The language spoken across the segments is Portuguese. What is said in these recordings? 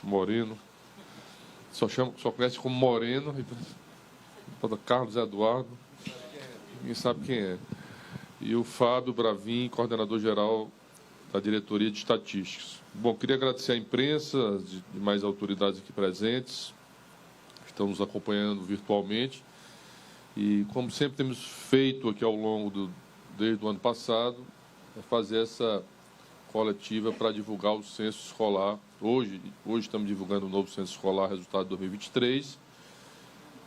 Moreno. Só conhece como Moreno. Carlos Eduardo. Ninguém sabe quem é. E o Fábio Bravin, coordenador-geral da Diretoria de Estatísticas. Bom, queria agradecer à imprensa, as demais autoridades aqui presentes, que estão nos acompanhando virtualmente. E, como sempre temos feito aqui ao longo desde o ano passado, é fazer essa coletiva para divulgar o censo escolar. Hoje estamos divulgando o novo censo escolar, resultado de 2023,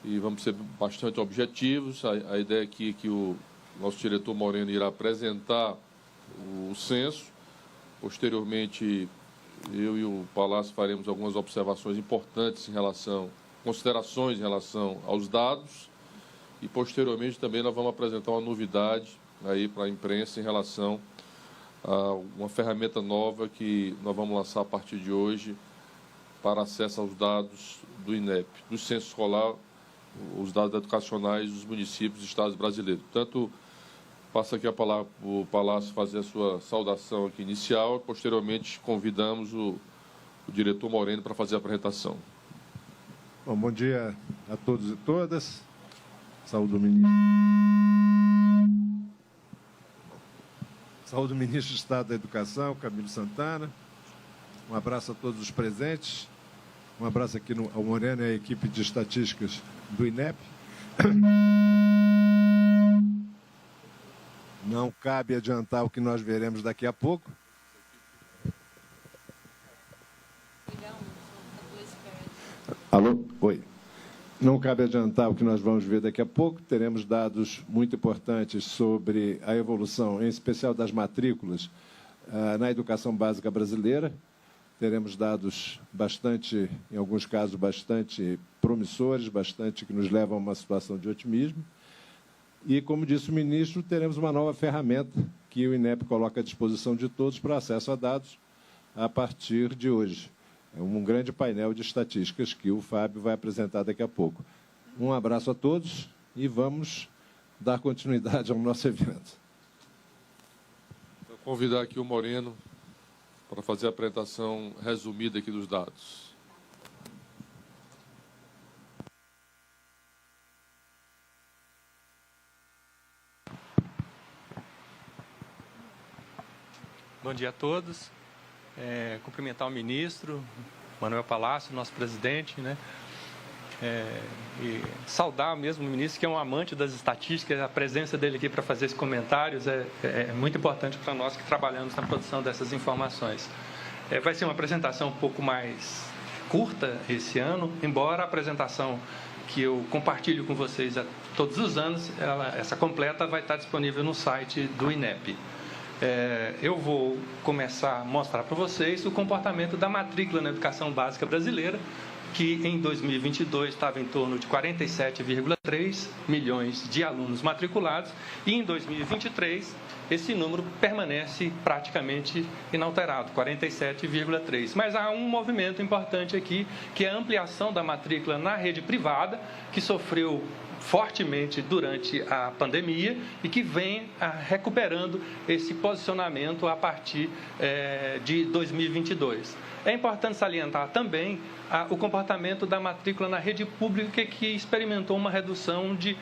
e vamos ser bastante objetivos. A ideia aqui é que o nosso diretor Moreno irá apresentar o censo. Posteriormente, eu e o Palácio faremos algumas observações importantes considerações em relação aos dados, e posteriormente também nós vamos apresentar uma novidade aí para a imprensa em relação a uma ferramenta nova que nós vamos lançar a partir de hoje para acesso aos dados do INEP, do censo escolar, os dados educacionais dos municípios e estados brasileiros. Portanto, passo aqui a palavra para o Palácio fazer a sua saudação aqui inicial, e posteriormente convidamos o diretor Moreno para fazer a apresentação. Bom dia a todos e todas. Saúde o ministro. Saúde o ministro de Estado da Educação, Camilo Santana. Um abraço a todos os presentes. Um abraço aqui ao Moreno e à equipe de estatísticas do INEP. Não cabe adiantar o que nós veremos daqui a pouco. Alô? Oi. Não cabe adiantar o que nós vamos ver daqui a pouco. Teremos dados muito importantes sobre a evolução, em especial das matrículas, na educação básica brasileira. Teremos dados bastante, em alguns casos, bastante promissores, bastante que nos levam a uma situação de otimismo. E, como disse o ministro, teremos uma nova ferramenta que o INEP coloca à disposição de todos para acesso a dados a partir de hoje. É um grande painel de estatísticas que o Fábio vai apresentar daqui a pouco. Um abraço a todos e vamos dar continuidade ao nosso evento. Vou convidar aqui o Moreno para fazer a apresentação resumida aqui dos dados. Bom dia a todos. Cumprimentar o ministro, Manuel Palácio, nosso presidente, né? E saudar mesmo o ministro, que é um amante das estatísticas. A presença dele aqui para fazer esses comentários é muito importante para nós que trabalhamos na produção dessas informações. Vai ser uma apresentação um pouco mais curta esse ano, embora a apresentação que eu compartilho com vocês todos os anos, essa completa vai estar disponível no site do INEP. Eu vou começar a mostrar para vocês o comportamento da matrícula na educação básica brasileira, que em 2022 estava em torno de 47,3 milhões de alunos matriculados, e em 2023 esse número permanece praticamente inalterado, 47,3. Mas há um movimento importante aqui, que é a ampliação da matrícula na rede privada, que sofreu fortemente durante a pandemia e que vem recuperando esse posicionamento a partir de 2022. É importante salientar também o comportamento da matrícula na rede pública, que experimentou uma redução de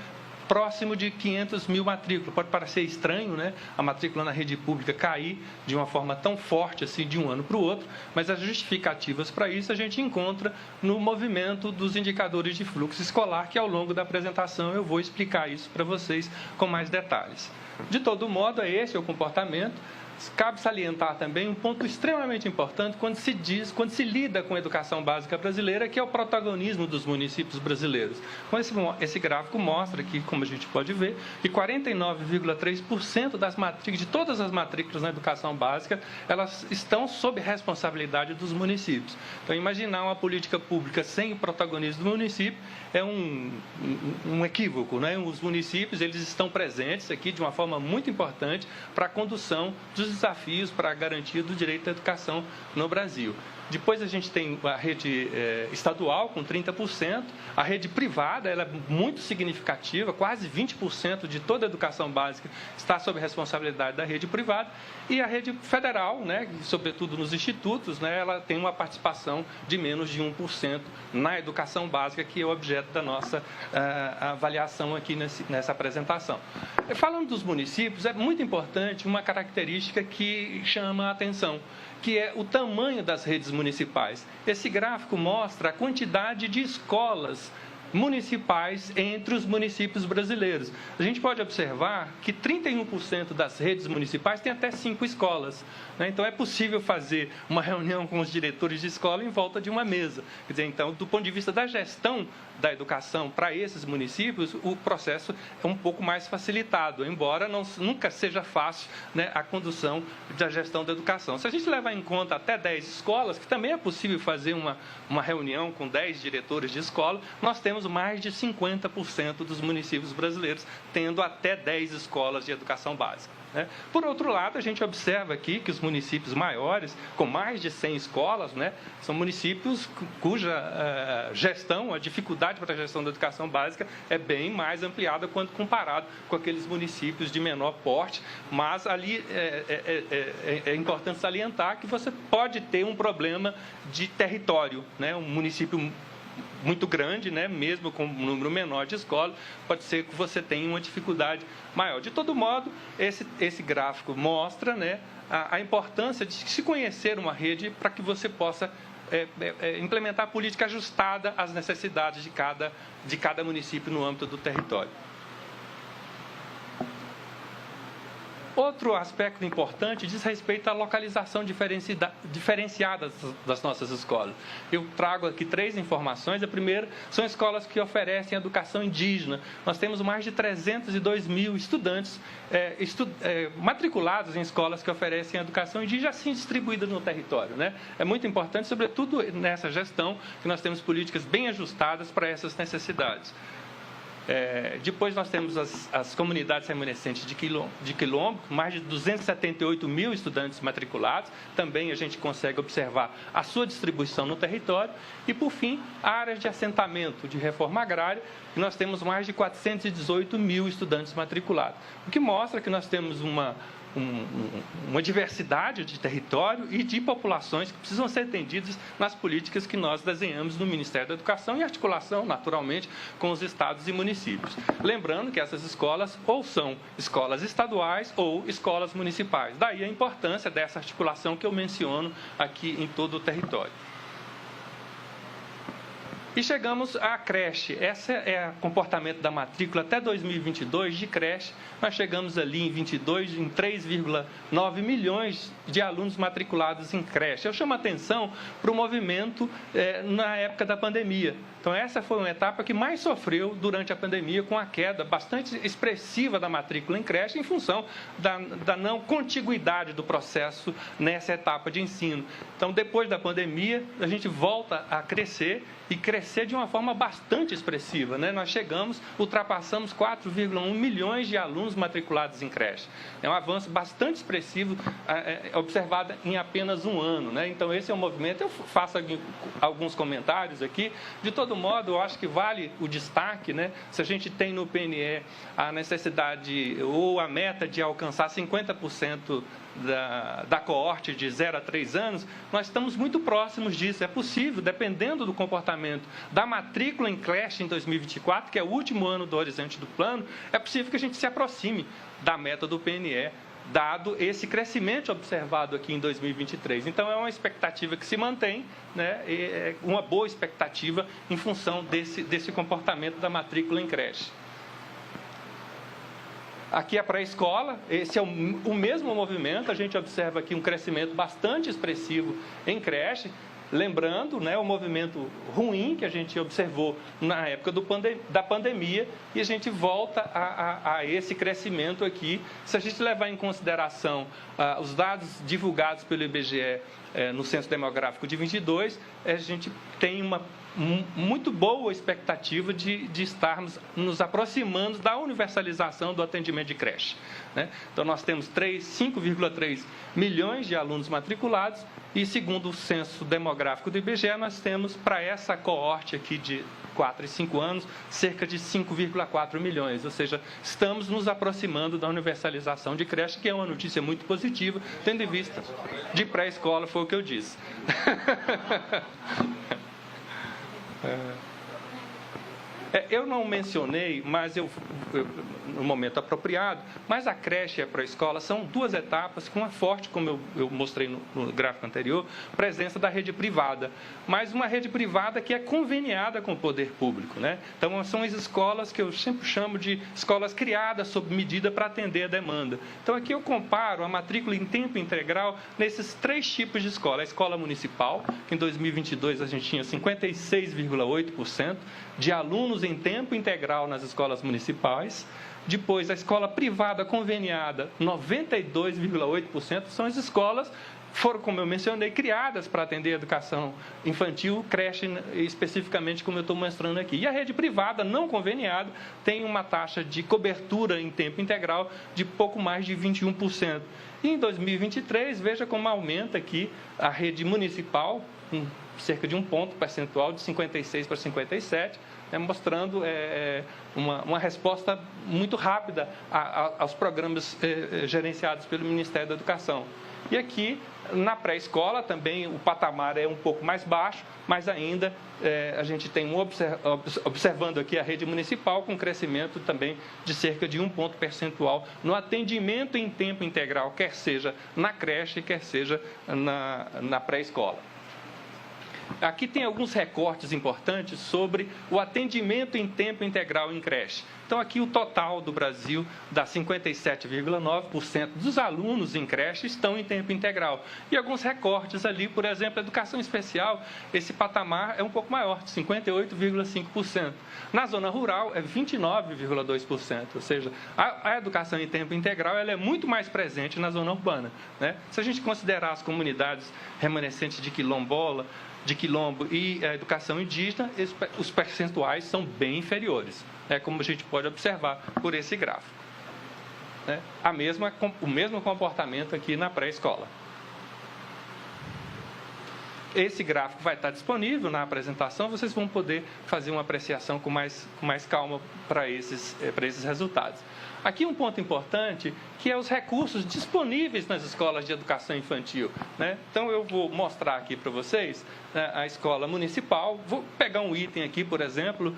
próximo de 500 mil matrículas. Pode parecer estranho, né? A matrícula na rede pública cair de uma forma tão forte assim de um ano para o outro, mas as justificativas para isso a gente encontra no movimento dos indicadores de fluxo escolar, que ao longo da apresentação eu vou explicar isso para vocês com mais detalhes. De todo modo, esse é o comportamento. Cabe salientar também um ponto extremamente importante quando se lida com a educação básica brasileira, que é o protagonismo dos municípios brasileiros. Esse gráfico mostra aqui, como a gente pode ver, que 49,3% das matrículas, de todas as matrículas na educação básica, elas estão sob responsabilidade dos municípios. Então, imaginar uma política pública sem o protagonismo do município é um equívoco, né? Os municípios, eles estão presentes aqui de uma forma muito importante para a condução dos desafios para a garantia do direito à educação no Brasil. Depois a gente tem a rede estadual com 30%, a rede privada ela é muito significativa, quase 20% de toda a educação básica está sob responsabilidade da rede privada, e a rede federal, né, sobretudo nos institutos, né, ela tem uma participação de menos de 1% na educação básica, que é o objeto da nossa avaliação aqui nessa apresentação. Falando dos municípios, é muito importante uma característica que chama a atenção, que é o tamanho das redes municipais. Esse gráfico mostra a quantidade de escolas municipais entre os municípios brasileiros. A gente pode observar que 31% das redes municipais têm até 5 escolas, né? Então, é possível fazer uma reunião com os diretores de escola em volta de uma mesa. Quer dizer, então, do ponto de vista da gestão da educação para esses municípios, o processo é um pouco mais facilitado, embora nunca seja fácil, né, a condução da gestão da educação. Se a gente levar em conta até 10 escolas, que também é possível fazer uma reunião com 10 diretores de escola, nós temos mais de 50% dos municípios brasileiros tendo até 10 escolas de educação básica, né? Por outro lado, a gente observa aqui que os municípios maiores, com mais de 100 escolas, né, são municípios cuja gestão, a dificuldade para a gestão da educação básica é bem mais ampliada quando comparado com aqueles municípios de menor porte, mas ali é importante salientar que você pode ter um problema de território, né? Um município muito grande, né, mesmo com um número menor de escolas, pode ser que você tenha uma dificuldade maior. De todo modo, esse gráfico mostra, né, a importância de se conhecer uma rede para que você possa implementar a política ajustada às necessidades de cada município no âmbito do território. Outro aspecto importante diz respeito à localização diferenciada das nossas escolas. Eu trago aqui 3 informações. A primeira são escolas que oferecem educação indígena. Nós temos mais de 302 mil estudantes matriculados em escolas que oferecem educação indígena, assim distribuída no território, né? É muito importante, sobretudo nessa gestão, que nós temos políticas bem ajustadas para essas necessidades. Depois nós temos as comunidades remanescentes de Quilombo, mais de 278 mil estudantes matriculados. Também a gente consegue observar a sua distribuição no território. E, por fim, áreas de assentamento de reforma agrária, nós temos mais de 418 mil estudantes matriculados. O que mostra que nós temos uma diversidade de território e de populações que precisam ser atendidas nas políticas que nós desenhamos no Ministério da Educação, em articulação, naturalmente, com os estados e municípios. Lembrando que essas escolas ou são escolas estaduais ou escolas municipais. Daí a importância dessa articulação que eu menciono aqui em todo o território. E chegamos à creche. Esse é o comportamento da matrícula até 2022 de creche. Nós chegamos ali em 22 em 3,9 milhões de alunos matriculados em creche. Eu chamo a atenção para o movimento na época da pandemia. Então, essa foi uma etapa que mais sofreu durante a pandemia, com a queda bastante expressiva da matrícula em creche, em função da não contiguidade do processo nessa etapa de ensino. Então, depois da pandemia, a gente volta a crescer, e crescer de uma forma bastante expressiva, né? Nós ultrapassamos 4,1 milhões de alunos matriculados em creche. É um avanço bastante expressivo, observado em apenas um ano, né? Então, esse é um movimento. Eu faço alguns comentários aqui. De todo modo, eu acho que vale o destaque, né? Se a gente tem no PNE a necessidade ou a meta de alcançar 50% da coorte de 0 a 3 anos, nós estamos muito próximos disso. É possível, dependendo do comportamento da matrícula em creche em 2024, que é o último ano do horizonte do plano, é possível que a gente se aproxime da meta do PNE, dado esse crescimento observado aqui em 2023. Então, é uma expectativa que se mantém, né? É uma boa expectativa em função desse comportamento da matrícula em creche. Aqui é a pré-escola, esse é o mesmo movimento, a gente observa aqui um crescimento bastante expressivo em creche. lembrando, né, o movimento ruim que a gente observou na época da pandemia, e a gente volta a esse crescimento aqui. Se a gente levar em consideração os dados divulgados pelo IBGE no Censo Demográfico de 22, a gente tem uma muito boa expectativa de estarmos nos aproximando da universalização do atendimento de creche, né? Então, nós temos 5,3 milhões de alunos matriculados e, segundo o Censo Demográfico do IBGE, nós temos, para essa coorte aqui de 4 e 5 anos, cerca de 5,4 milhões. Ou seja, estamos nos aproximando da universalização de creche, que é uma notícia muito positiva, tendo em vista de pré-escola, foi o que eu disse. Eu não mencionei, mas no momento apropriado, mas a creche e a pré-escola são duas etapas com uma forte, como eu mostrei no gráfico anterior, presença da rede privada, mas uma rede privada que é conveniada com o poder público, né? Então, são as escolas que eu sempre chamo de escolas criadas sob medida para atender a demanda. Então, aqui eu comparo a matrícula em tempo integral nesses 3 tipos de escola. A escola municipal, que em 2022 a gente tinha 56,8% de alunos em tempo integral nas escolas municipais. Depois, a escola privada conveniada, 92,8%, são as escolas, foram, como eu mencionei, criadas para atender a educação infantil, creche, especificamente, como eu estou mostrando aqui. E a rede privada não conveniada tem uma taxa de cobertura em tempo integral de pouco mais de 21%. E em 2023, veja como aumenta aqui a rede municipal, cerca de 1 ponto percentual, de 56 para 57, mostrando uma resposta muito rápida aos programas gerenciados pelo Ministério da Educação. E aqui, na pré-escola, também o patamar é um pouco mais baixo, mas ainda a gente tem observando aqui a rede municipal com crescimento também de cerca de 1 ponto percentual no atendimento em tempo integral, quer seja na creche, quer seja na pré-escola. Aqui tem alguns recortes importantes sobre o atendimento em tempo integral em creche. Então, aqui o total do Brasil dá 57,9% dos alunos em creche estão em tempo integral. E alguns recortes ali, por exemplo, a educação especial, esse patamar é um pouco maior, de 58,5%. Na zona rural é 29,2%, ou seja, a educação em tempo integral ela é muito mais presente na zona urbana, né? Se a gente considerar as comunidades remanescentes de quilombo e a educação indígena, os percentuais são bem inferiores, como a gente pode observar por esse gráfico. O mesmo comportamento aqui na pré-escola. Esse gráfico vai estar disponível na apresentação, vocês vão poder fazer uma apreciação com mais calma para esses resultados. Aqui um ponto importante, que é os recursos disponíveis nas escolas de educação infantil, né? Então, eu vou mostrar aqui para vocês, né, a escola municipal. Vou pegar um item aqui, por exemplo,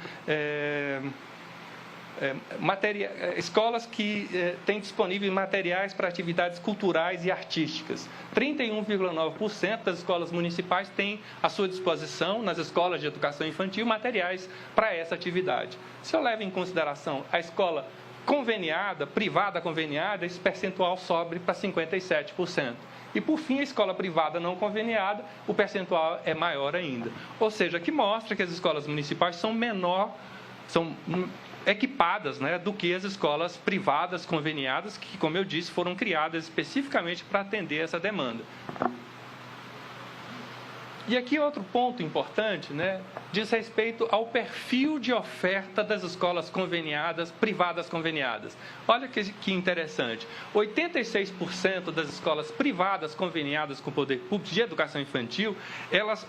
escolas que têm disponíveis materiais para atividades culturais e artísticas. 31,9% das escolas municipais têm à sua disposição, nas escolas de educação infantil, materiais para essa atividade. Se eu levo em consideração a escola conveniada, privada conveniada, esse percentual sobe para 57%. E, por fim, a escola privada não conveniada, o percentual é maior ainda. Ou seja, que mostra que as escolas municipais são equipadas, né, do que as escolas privadas conveniadas, que, como eu disse, foram criadas especificamente para atender essa demanda. E aqui outro ponto importante, né, diz respeito ao perfil de oferta das escolas conveniadas, privadas conveniadas. Olha que interessante, 86% das escolas privadas conveniadas com o poder público de educação infantil, elas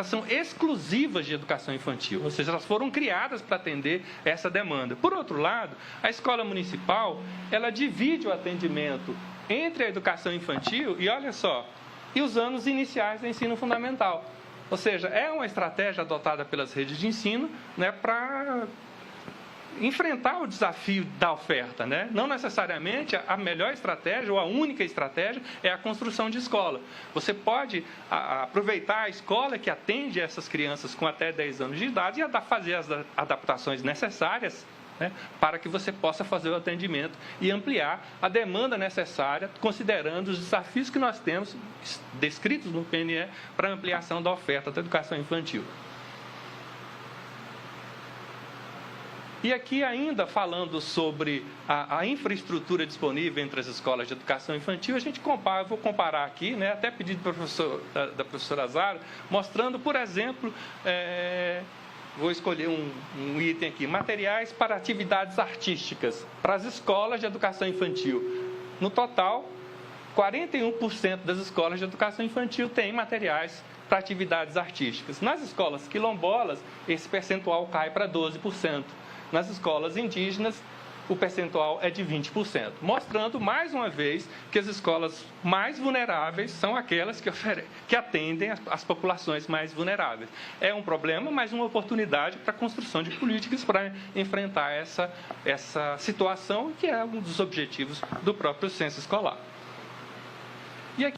são exclusivas de educação infantil, ou seja, elas foram criadas para atender essa demanda. Por outro lado, a escola municipal, ela divide o atendimento entre a educação infantil e, olha só, e os anos iniciais do ensino fundamental. Ou seja, é uma estratégia adotada pelas redes de ensino, né, para enfrentar o desafio da oferta, né? Não necessariamente a melhor estratégia ou a única estratégia é a construção de escola. Você pode aproveitar a escola que atende essas crianças com até 10 anos de idade e fazer as adaptações necessárias né, para que você possa fazer o atendimento e ampliar a demanda necessária, considerando os desafios que nós temos descritos no PNE para a ampliação da oferta da educação infantil. E aqui ainda falando sobre a infraestrutura disponível entre as escolas de educação infantil, a gente vou comparar aqui, né, até pedido da professora Azaro, mostrando, por exemplo, vou escolher um item aqui, materiais para atividades artísticas, para as escolas de educação infantil. No total, 41% das escolas de educação infantil têm materiais para atividades artísticas. Nas escolas quilombolas, esse percentual cai para 12%. Nas escolas indígenas, o percentual é de 20%, mostrando, mais uma vez, que as escolas mais vulneráveis são aquelas que atendem as populações mais vulneráveis. É um problema, mas uma oportunidade para a construção de políticas para enfrentar essa situação, que é um dos objetivos do próprio censo escolar. E aqui...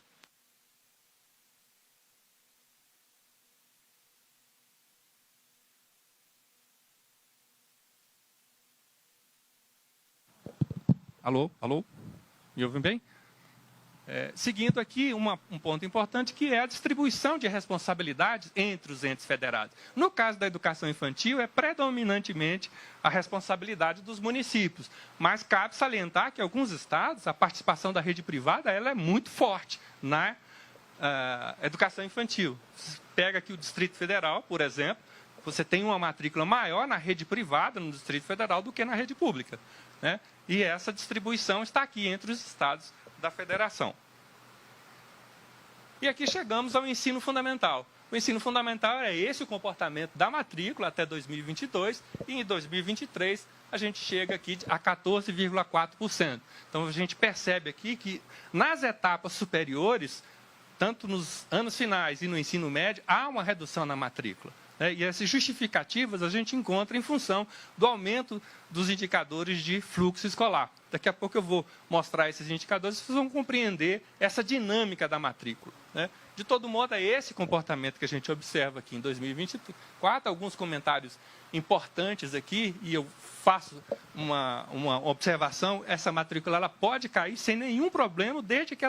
Alô? Me ouvem bem? Seguindo aqui, um ponto importante, que é a distribuição de responsabilidades entre os entes federados. No caso da educação infantil, é predominantemente a responsabilidade dos municípios, mas cabe salientar que em alguns estados, a participação da rede privada ela é muito forte na educação infantil. Você pega aqui o Distrito Federal, por exemplo, você tem uma matrícula maior na rede privada, no Distrito Federal, do que na rede pública, né? E essa distribuição está aqui entre os estados da federação. E aqui chegamos ao ensino fundamental. O ensino fundamental é esse o comportamento da matrícula até 2022, e em 2023 a gente chega aqui a 14,4%. Então a gente percebe aqui que nas etapas superiores, tanto nos anos finais e no ensino médio, há uma redução na matrícula. E essas justificativas a gente encontra em função do aumento dos indicadores de fluxo escolar. Daqui a pouco eu vou mostrar esses indicadores, vocês vão compreender essa dinâmica da matrícula, né? De todo modo, é esse comportamento que a gente observa aqui em 2024. Alguns comentários importantes aqui, e eu faço uma observação: essa matrícula ela pode cair sem nenhum problema, desde que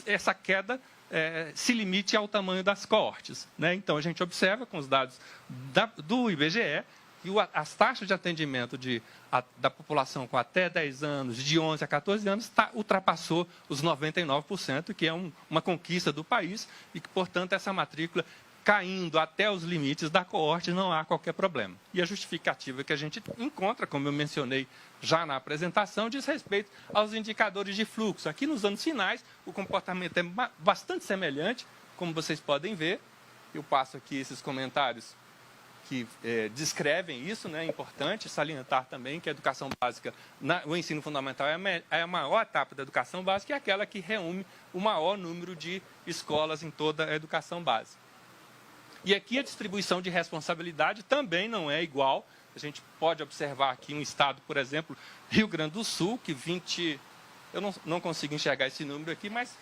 essa queda se limite ao tamanho das coortes, né? Então, a gente observa com os dados do IBGE que as taxas de atendimento da população com até 10 anos, de 11 a 14 anos, ultrapassou os 99%, que é uma conquista do país, e que, portanto, essa matrícula caindo até os limites da coorte, não há qualquer problema. E a justificativa que a gente encontra, como eu mencionei já na apresentação, diz respeito aos indicadores de fluxo. Aqui nos anos finais, o comportamento é bastante semelhante, como vocês podem ver. Eu passo aqui esses comentários que descrevem isso, né? É importante salientar também que a educação básica, o ensino fundamental é a maior etapa da educação básica, e é aquela que reúne o maior número de escolas em toda a educação básica. E aqui a distribuição de responsabilidade também não é igual. A gente pode observar aqui um estado, por exemplo, Rio Grande do Sul, que eu não consigo enxergar esse número aqui, mas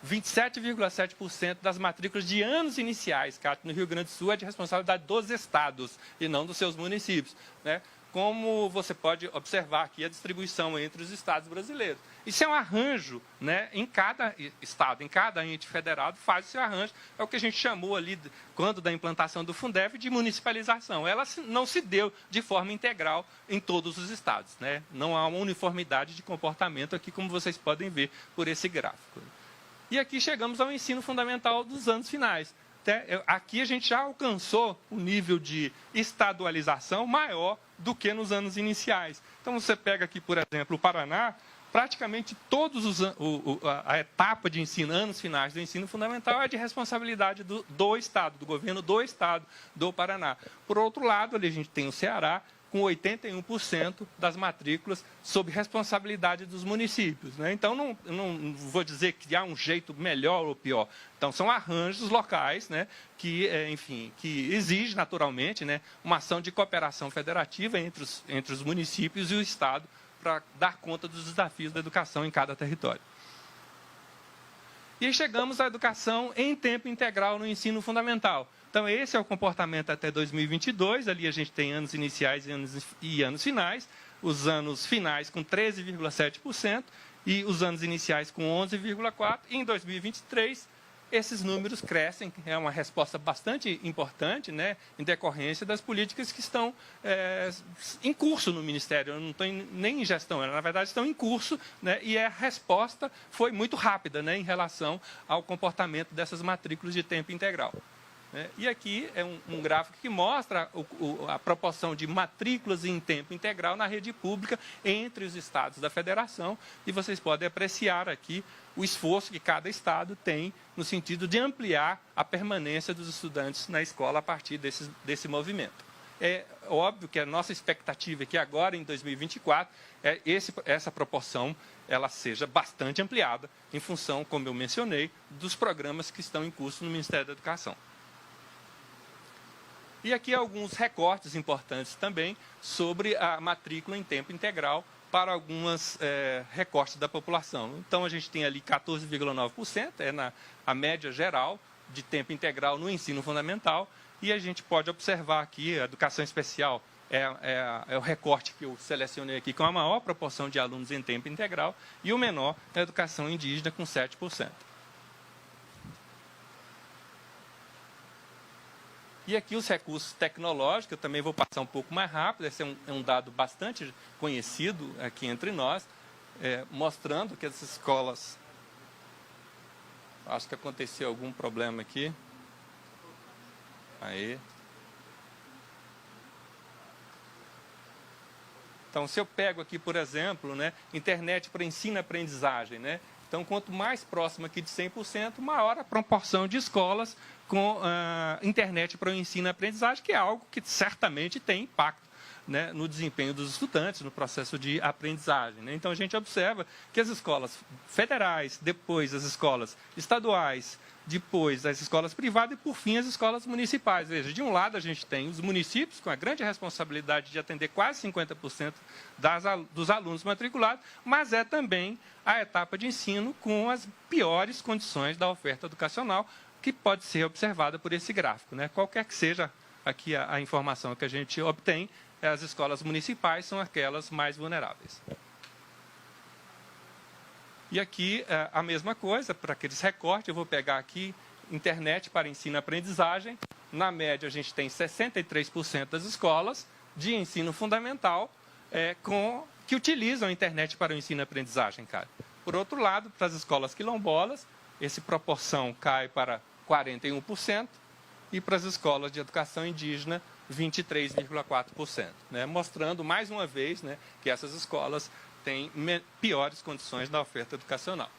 27,7% das matrículas de anos iniciais, que no Rio Grande do Sul é de responsabilidade dos estados e não dos seus municípios, né? Como você pode observar aqui a distribuição entre os estados brasileiros. Isso é um arranjo, né? Em cada estado, em cada ente federado faz esse arranjo. É o que a gente chamou ali, quando da implantação do Fundef, de municipalização. Ela não se deu de forma integral em todos os estados, né? Não há uma uniformidade de comportamento aqui, como vocês podem ver por esse gráfico. E aqui chegamos ao ensino fundamental dos anos finais. Aqui a gente já alcançou um nível de estadualização maior do que nos anos iniciais. Então, você pega aqui, por exemplo, o Paraná, praticamente a etapa de ensino, anos finais do ensino fundamental, é de responsabilidade do Estado, do governo do Estado do Paraná. Por outro lado, ali a gente tem o Ceará, com 81% das matrículas sob responsabilidade dos municípios, né? Então, não vou dizer que há um jeito melhor ou pior. Então, são arranjos locais, né, que exigem, naturalmente, né, uma ação de cooperação federativa entre os municípios e o Estado para dar conta dos desafios da educação em cada território. E chegamos à educação em tempo integral no ensino fundamental. Então, esse é o comportamento até 2022. Ali a gente tem anos iniciais e anos finais. Os anos finais com 13,7% e os anos iniciais com 11,4%. E em 2023, esses números crescem. É uma resposta bastante importante, né, em decorrência das políticas que estão em curso no Ministério. Eu não estou nem em gestão, na verdade estão em curso, né, e a resposta foi muito rápida, né, em relação ao comportamento dessas matrículas de tempo integral. E aqui é um gráfico que mostra a proporção de matrículas em tempo integral na rede pública entre os estados da federação. E vocês podem apreciar aqui o esforço que cada estado tem no sentido de ampliar a permanência dos estudantes na escola a partir desse movimento. É óbvio que a nossa expectativa é que agora, em 2024, essa proporção ela seja bastante ampliada em função, como eu mencionei, dos programas que estão em curso no Ministério da Educação. E aqui alguns recortes importantes também sobre a matrícula em tempo integral para alguns recortes da população. Então, a gente tem ali 14,9%, a média geral de tempo integral no ensino fundamental, e a gente pode observar aqui a educação especial é o recorte que eu selecionei aqui com a maior proporção de alunos em tempo integral, e o menor é a educação indígena com 7%. E aqui os recursos tecnológicos, eu também vou passar um pouco mais rápido, esse é um dado bastante conhecido aqui entre nós, mostrando que as escolas... Acho que aconteceu algum problema aqui. Aí. Então, se eu pego aqui, por exemplo, né, internet para ensino e aprendizagem, né? Então, quanto mais próximo aqui de 100%, maior a proporção de escolas com internet para o ensino e aprendizagem, que é algo que certamente tem impacto, né, no desempenho dos estudantes, no processo de aprendizagem, né? Então, a gente observa que as escolas federais, depois as escolas estaduais, depois as escolas privadas e, por fim, as escolas municipais. Veja, de um lado a gente tem os municípios com a grande responsabilidade de atender quase 50% dos alunos matriculados, mas é também a etapa de ensino com as piores condições da oferta educacional, que pode ser observada por esse gráfico, né? Qualquer que seja aqui a informação que a gente obtém, as escolas municipais são aquelas mais vulneráveis. E aqui a mesma coisa, para aqueles recortes, eu vou pegar aqui internet para ensino e aprendizagem. Na média, a gente tem 63% das escolas de ensino fundamental que utilizam a internet para o ensino e aprendizagem, cara. Por outro lado, para as escolas quilombolas, essa proporção cai para 41%, e para as escolas de educação indígena, 23,4%, né? Mostrando, mais uma vez, né, que essas escolas têm piores condições da oferta educacional.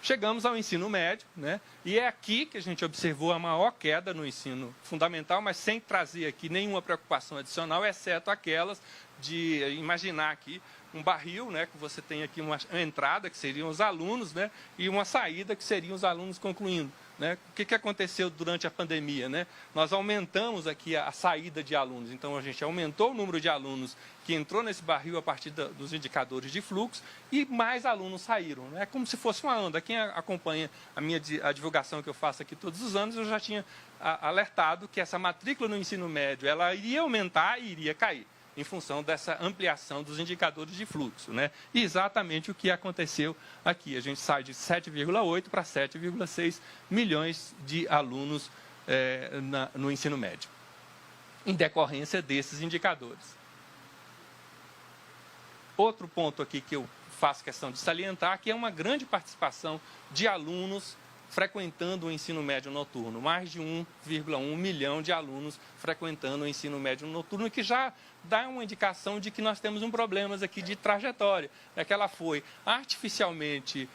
Chegamos ao ensino médio, né? E é aqui que a gente observou a maior queda no ensino fundamental, mas sem trazer aqui nenhuma preocupação adicional, exceto aquelas de imaginar aqui um barril, né, que você tem aqui uma entrada, que seriam os alunos, né, e uma saída, que seriam os alunos concluindo. Né? O que aconteceu durante a pandemia? Né? Nós aumentamos aqui a saída de alunos, então a gente aumentou o número de alunos que entrou nesse barril a partir dos indicadores de fluxo e mais alunos saíram. Né? É como se fosse uma onda. Quem acompanha a divulgação que eu faço aqui todos os anos, eu já tinha alertado que essa matrícula no ensino médio ela iria aumentar e iria cair, em função dessa ampliação dos indicadores de fluxo, né? E exatamente o que aconteceu aqui. A gente sai de 7,8 para 7,6 milhões de alunos no ensino médio, em decorrência desses indicadores. Outro ponto aqui que eu faço questão de salientar, que é uma grande participação de alunos frequentando o ensino médio noturno, mais de 1,1 milhão de alunos frequentando o ensino médio noturno, que já dá uma indicação de que nós temos um problema aqui de trajetória, que ela foi artificialmente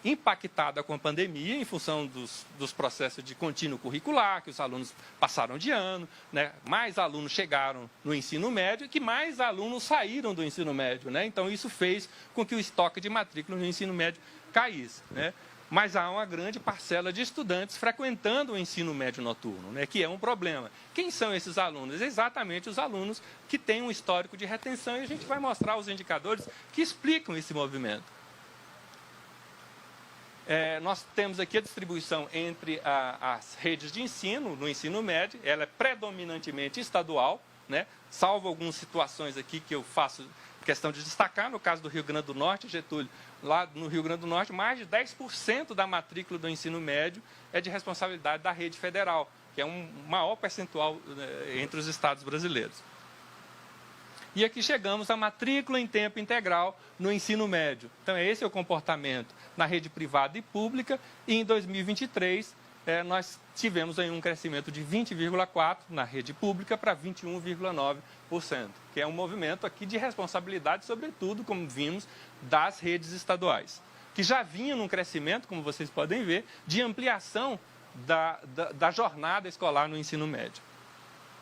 impactada com a pandemia em função dos processos de contínuo curricular, que os alunos passaram de ano, né? Mais alunos chegaram no ensino médio e que mais alunos saíram do ensino médio, né? Então isso fez com que o estoque de matrícula no ensino médio caísse, né? Mas há uma grande parcela de estudantes frequentando o ensino médio noturno, né, que é um problema. Quem são esses alunos? Exatamente os alunos que têm um histórico de retenção, e a gente vai mostrar os indicadores que explicam esse movimento. Nós temos aqui a distribuição entre as redes de ensino, no ensino médio, ela é predominantemente estadual, né? Salvo algumas situações aqui que eu faço questão de destacar, no caso do Rio Grande do Norte, Getúlio, lá no Rio Grande do Norte, mais de 10% da matrícula do ensino médio é de responsabilidade da rede federal, que é um maior percentual entre os estados brasileiros. E aqui chegamos à matrícula em tempo integral no ensino médio. Então, esse é o comportamento na rede privada e pública. E em 2023, nós tivemos aí um crescimento de 20,4% na rede pública para 21,9%, que é um movimento aqui de responsabilidade, sobretudo, como vimos, das redes estaduais, que já vinha num crescimento, como vocês podem ver, de ampliação da jornada escolar no ensino médio.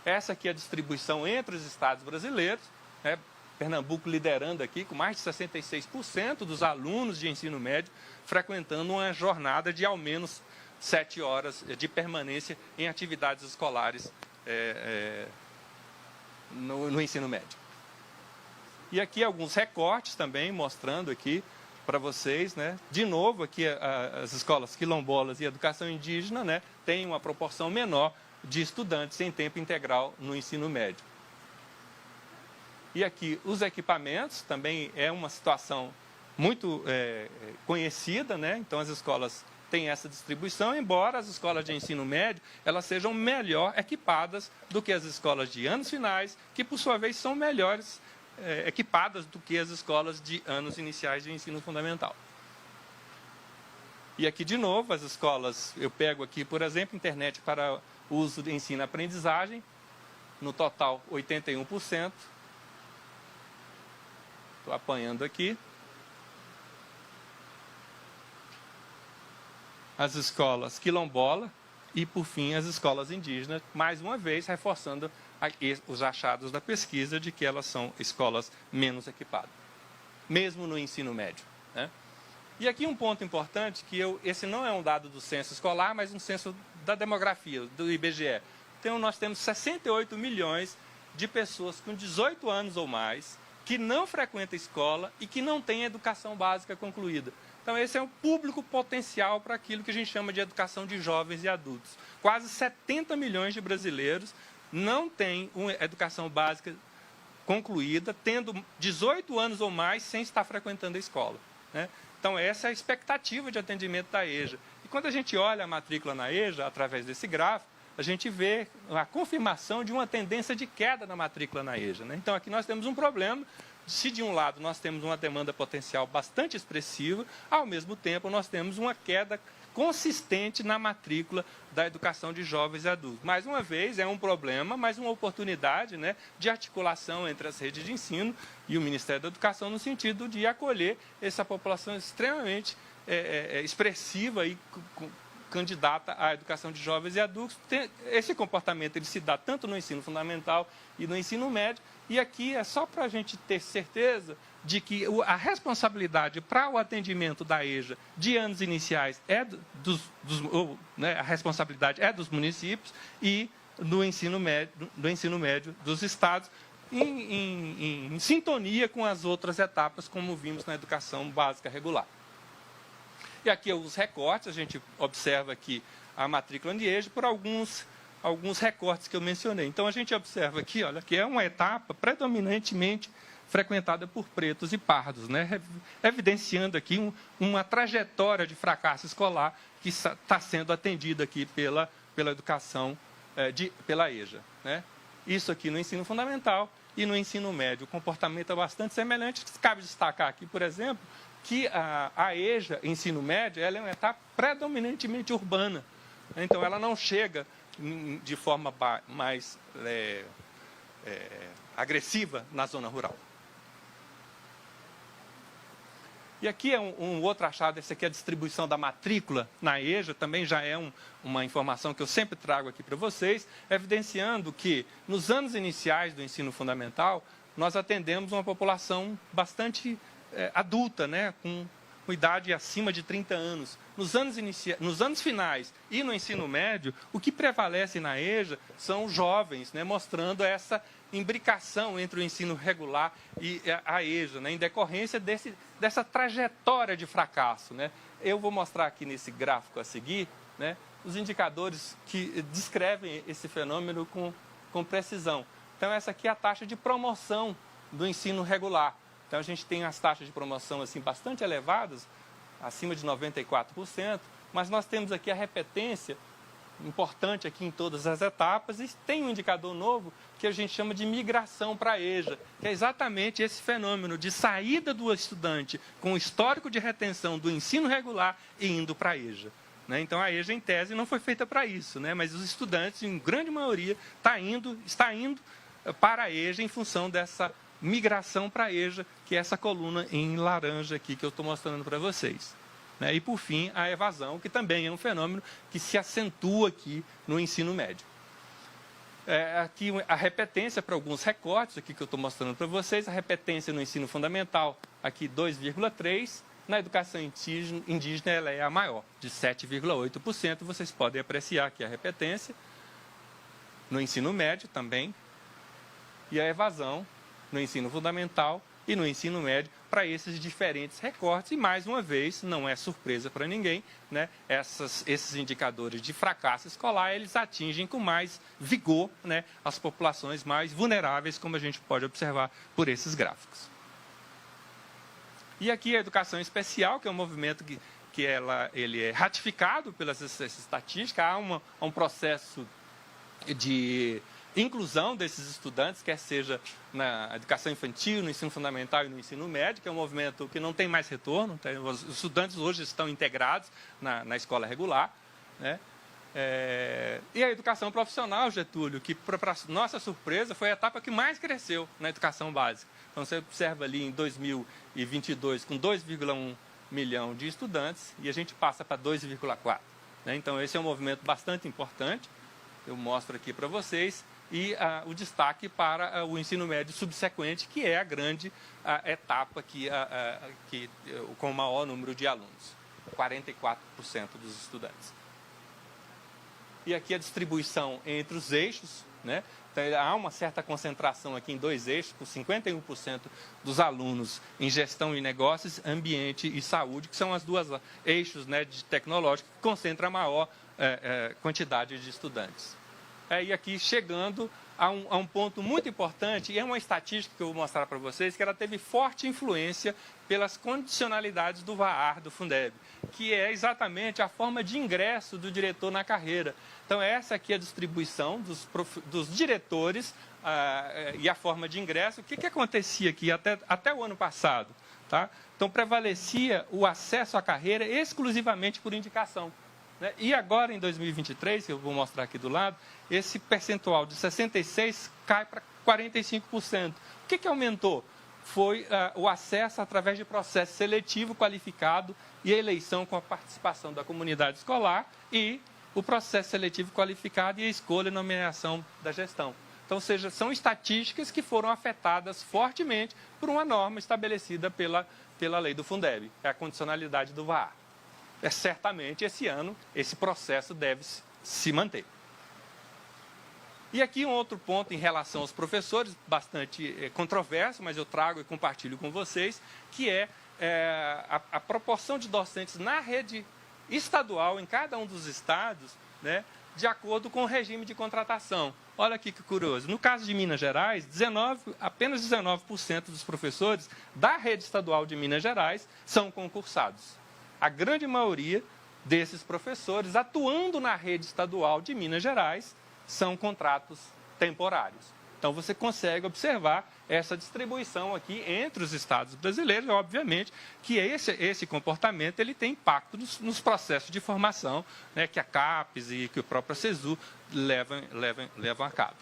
Essa aqui é a distribuição entre os estados brasileiros, né? Pernambuco liderando aqui, com mais de 66% dos alunos de ensino médio frequentando uma jornada de ao menos 7 horas de permanência em atividades escolares no ensino médio. E aqui alguns recortes também, mostrando aqui para vocês, né? De novo, aqui as escolas quilombolas e educação indígena, né, têm uma proporção menor de estudantes em tempo integral no ensino médio. E aqui os equipamentos, também é uma situação muito conhecida, né? Então as escolas têm essa distribuição, embora as escolas de ensino médio elas sejam melhor equipadas do que as escolas de anos finais, que por sua vez são melhores equipadas do que as escolas de anos iniciais de ensino fundamental. E aqui de novo as escolas, eu pego aqui por exemplo, internet para uso de ensino e aprendizagem, no total 81%, estou apanhando aqui. As escolas quilombola e, por fim, as escolas indígenas, mais uma vez reforçando os achados da pesquisa de que elas são escolas menos equipadas, mesmo no ensino médio, né? E aqui um ponto importante, que esse não é um dado do censo escolar, mas um censo da demografia, do IBGE. Então, nós temos 68 milhões de pessoas com 18 anos ou mais que não frequentam escola e que não têm educação básica concluída. Então, esse é um público potencial para aquilo que a gente chama de educação de jovens e adultos. Quase 70 milhões de brasileiros não têm uma educação básica concluída, tendo 18 anos ou mais sem estar frequentando a escola, né? Então, essa é a expectativa de atendimento da EJA. E quando a gente olha a matrícula na EJA, através desse gráfico, a gente vê a confirmação de uma tendência de queda na matrícula na EJA, né? Então, aqui nós temos um problema. Se de um lado nós temos uma demanda potencial bastante expressiva, ao mesmo tempo nós temos uma queda consistente na matrícula da educação de jovens e adultos. Mais uma vez, é um problema, mas uma oportunidade, né, de articulação entre as redes de ensino e o Ministério da Educação, no sentido de acolher essa população extremamente expressiva e candidata à educação de jovens e adultos. Esse comportamento ele se dá tanto no ensino fundamental e no ensino médio, e aqui é só para a gente ter certeza de que a responsabilidade para o atendimento da EJA de anos iniciais a responsabilidade é dos municípios e do ensino médio dos estados, em sintonia com as outras etapas, como vimos na educação básica regular. E aqui os recortes, a gente observa aqui a matrícula de EJA por alguns recortes que eu mencionei. Então, a gente observa aqui, olha, que é uma etapa predominantemente frequentada por pretos e pardos, né? Evidenciando aqui uma trajetória de fracasso escolar que está sendo atendida aqui pela educação, pela EJA, né? Isso aqui no ensino fundamental e no ensino médio. O comportamento é bastante semelhante. Cabe destacar aqui, por exemplo, que a EJA, ensino médio, ela é uma etapa predominantemente urbana. Então, ela não chega de forma mais agressiva na zona rural. E aqui é um outro achado, esse aqui é a distribuição da matrícula na EJA, também já é uma informação que eu sempre trago aqui para vocês, evidenciando que nos anos iniciais do ensino fundamental, nós atendemos uma população bastante adulta, né, com idade acima de 30 anos. Nos anos finais e no ensino médio, o que prevalece na EJA são os jovens, né, mostrando essa imbricação entre o ensino regular e a EJA, né, em decorrência dessa trajetória de fracasso, né, eu vou mostrar aqui nesse gráfico a seguir, né, os indicadores que descrevem esse fenômeno com precisão. Então, essa aqui é a taxa de promoção do ensino regular. Então, a gente tem as taxas de promoção assim, bastante elevadas, acima de 94%, mas nós temos aqui a repetência importante aqui em todas as etapas, e tem um indicador novo que a gente chama de migração para a EJA, que é exatamente esse fenômeno de saída do estudante com o histórico de retenção do ensino regular e indo para a EJA. Né? Então, a EJA, em tese, não foi feita para isso, né? Mas os estudantes, em grande maioria, está indo para a EJA em função dessa migração para a EJA, que é essa coluna em laranja aqui que eu estou mostrando para vocês. Né? E, por fim, a evasão, que também é um fenômeno que se acentua aqui no ensino médio. Aqui a repetência para alguns recortes, aqui que eu estou mostrando para vocês, a repetência no ensino fundamental, aqui 2,3%, na educação indígena ela é a maior, de 7,8%, vocês podem apreciar aqui a repetência, no ensino médio também, e a evasão no ensino fundamental e no ensino médio, para esses diferentes recortes. E, mais uma vez, não é surpresa para ninguém, né? Esses indicadores de fracasso escolar, eles atingem com mais vigor, né, as populações mais vulneráveis, como a gente pode observar por esses gráficos. E aqui a educação especial, que é um movimento que ele é ratificado pelas estatísticas, há um processo de inclusão desses estudantes, quer seja na educação infantil, no ensino fundamental e no ensino médio, que é um movimento que não tem mais retorno. Os estudantes hoje estão integrados na escola regular. Né? E a educação profissional, Getúlio, que, para nossa surpresa, foi a etapa que mais cresceu na educação básica. Então, você observa ali em 2022, com 2,1 milhão de estudantes, e a gente passa para 2,4. Né? Então, esse é um movimento bastante importante. Eu mostro aqui para vocês. E o destaque para o ensino médio subsequente, que é a grande etapa com o maior número de alunos, 44% dos estudantes. E aqui a distribuição entre os eixos, né? Então, há uma certa concentração aqui em dois eixos, com 51% dos alunos em gestão e negócios, ambiente e saúde, que são as duas eixos, né, de tecnológico que concentram a maior quantidade de estudantes. E aqui chegando a um ponto muito importante, e é uma estatística que eu vou mostrar para vocês, que ela teve forte influência pelas condicionalidades do VAR, do Fundeb, que é exatamente a forma de ingresso do diretor na carreira. Então, essa aqui é a distribuição dos diretores e a forma de ingresso. O que acontecia aqui até o ano passado? Tá? Então, prevalecia o acesso à carreira exclusivamente por indicação. Né? E agora, em 2023, que eu vou mostrar aqui do lado, esse percentual de 66% cai para 45%. O que aumentou? Foi o acesso através de processo seletivo qualificado e a eleição com a participação da comunidade escolar e o processo seletivo qualificado e a escolha e nomeação da gestão. Então, ou seja, são estatísticas que foram afetadas fortemente por uma norma estabelecida pela lei do Fundeb, é a condicionalidade do VAR. Certamente, esse ano, esse processo deve se manter. E aqui um outro ponto em relação aos professores, bastante controverso, mas eu trago e compartilho com vocês, que é a proporção de docentes na rede estadual, em cada um dos estados, né, de acordo com o regime de contratação. Olha aqui que curioso. No caso de Minas Gerais, apenas 19% dos professores da rede estadual de Minas Gerais são concursados. A grande maioria desses professores, atuando na rede estadual de Minas Gerais, são contratos temporários. Então, você consegue observar essa distribuição aqui entre os estados brasileiros. Obviamente que esse comportamento ele tem impacto nos processos de formação, né, que a CAPES e que o próprio CESU levam a cabo.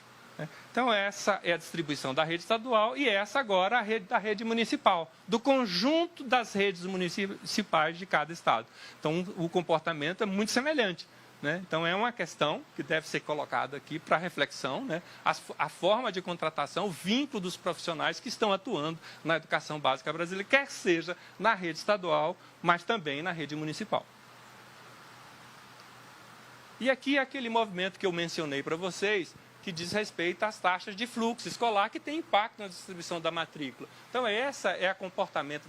Então, essa é a distribuição da rede estadual e essa agora da rede municipal, do conjunto das redes municipais de cada estado. Então, o comportamento é muito semelhante. Né? Então, é uma questão que deve ser colocada aqui para reflexão, né? A forma de contratação, o vínculo dos profissionais que estão atuando na educação básica brasileira, quer seja na rede estadual, mas também na rede municipal. E aqui é aquele movimento que eu mencionei para vocês, que diz respeito às taxas de fluxo escolar, que tem impacto na distribuição da matrícula. Então, esse é o comportamento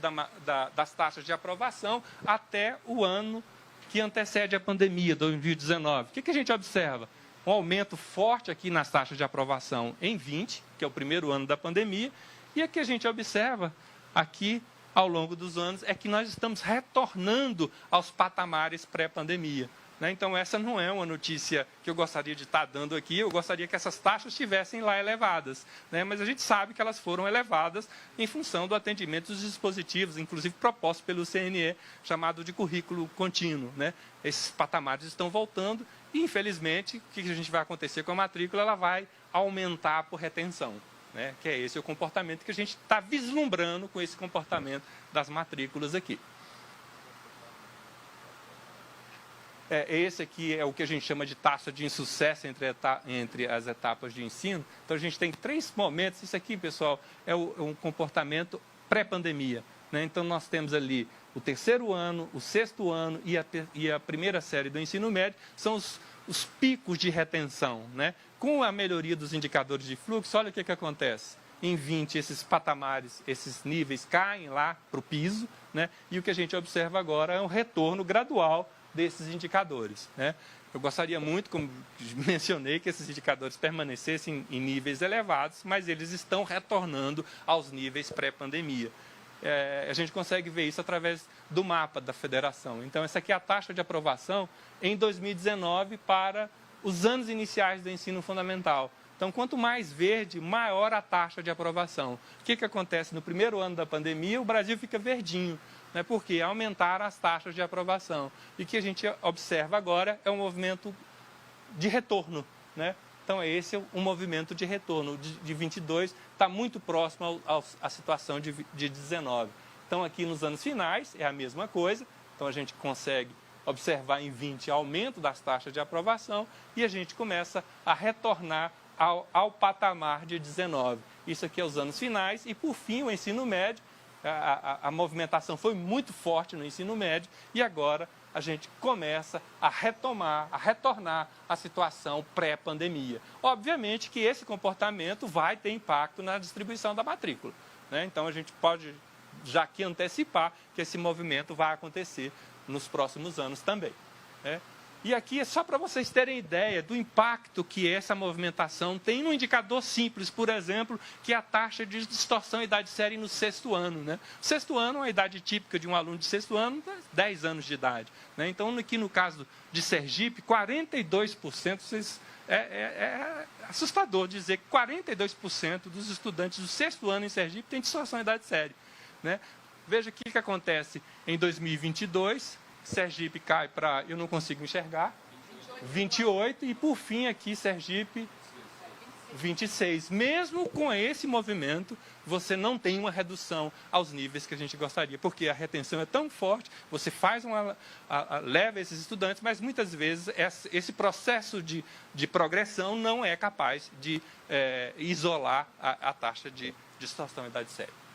das taxas de aprovação até o ano que antecede a pandemia, 2019. O que a gente observa? Um aumento forte aqui nas taxas de aprovação em 20, que é o primeiro ano da pandemia, e o que a gente observa aqui ao longo dos anos é que nós estamos retornando aos patamares pré-pandemia. Então, essa não é uma notícia que eu gostaria de estar dando aqui, eu gostaria que essas taxas estivessem lá elevadas, mas a gente sabe que elas foram elevadas em função do atendimento dos dispositivos, inclusive propostos pelo CNE, chamado de currículo contínuo. Esses patamares estão voltando e, infelizmente, o que a gente vai acontecer com a matrícula? Ela vai aumentar por retenção, que é esse o comportamento que a gente está vislumbrando com esse comportamento das matrículas aqui. Esse aqui é o que a gente chama de taxa de insucesso entre as etapas de ensino. Então, a gente tem 3 momentos. Isso aqui, pessoal, é um comportamento pré-pandemia. Então, nós temos ali o 3º ano, o 6º ano e a primeira série do ensino médio, são os picos de retenção. Com a melhoria dos indicadores de fluxo, olha o que acontece. Em 20, esses patamares, esses níveis caem lá para o piso, e o que a gente observa agora é um retorno gradual desses indicadores. Eu gostaria muito, como mencionei, que esses indicadores permanecessem em níveis elevados, mas eles estão retornando aos níveis pré-pandemia. A gente consegue ver isso através do mapa da federação. Então, essa aqui é a taxa de aprovação em 2019 para os anos iniciais do ensino fundamental. Então, quanto mais verde, maior a taxa de aprovação. O que acontece? No primeiro ano da pandemia, o Brasil fica verdinho, porque aumentaram as taxas de aprovação. E o que a gente observa agora é um movimento de retorno. Então, esse é um movimento de retorno. De 22 está muito próximo à situação de 19. Então, aqui nos anos finais, é a mesma coisa. Então, a gente consegue observar em 20 aumento das taxas de aprovação e a gente começa a retornar ao patamar de 19. Isso aqui é os anos finais e, por fim, o ensino médio. A movimentação foi muito forte no ensino médio e agora a gente começa a retornar à situação pré-pandemia. Obviamente que esse comportamento vai ter impacto na distribuição da matrícula. Então, a gente pode já aqui antecipar que esse movimento vai acontecer nos próximos anos também. E aqui é só para vocês terem ideia do impacto que essa movimentação tem num indicador simples, por exemplo, que é a taxa de distorção idade série no 6º ano. O 6º ano é a idade típica de um aluno de 6º ano, 10 anos de idade. Então, aqui no caso de Sergipe, 42%, é assustador dizer que 42% dos estudantes do 6º ano em Sergipe têm distorção idade série. Veja o que acontece em 2022. Sergipe cai para, eu não consigo enxergar, 28 e por fim aqui Sergipe 26. Mesmo com esse movimento, você não tem uma redução aos níveis que a gente gostaria, porque a retenção é tão forte, você leva esses estudantes, mas muitas vezes esse processo de progressão não é capaz de isolar a taxa de distorção idade séria.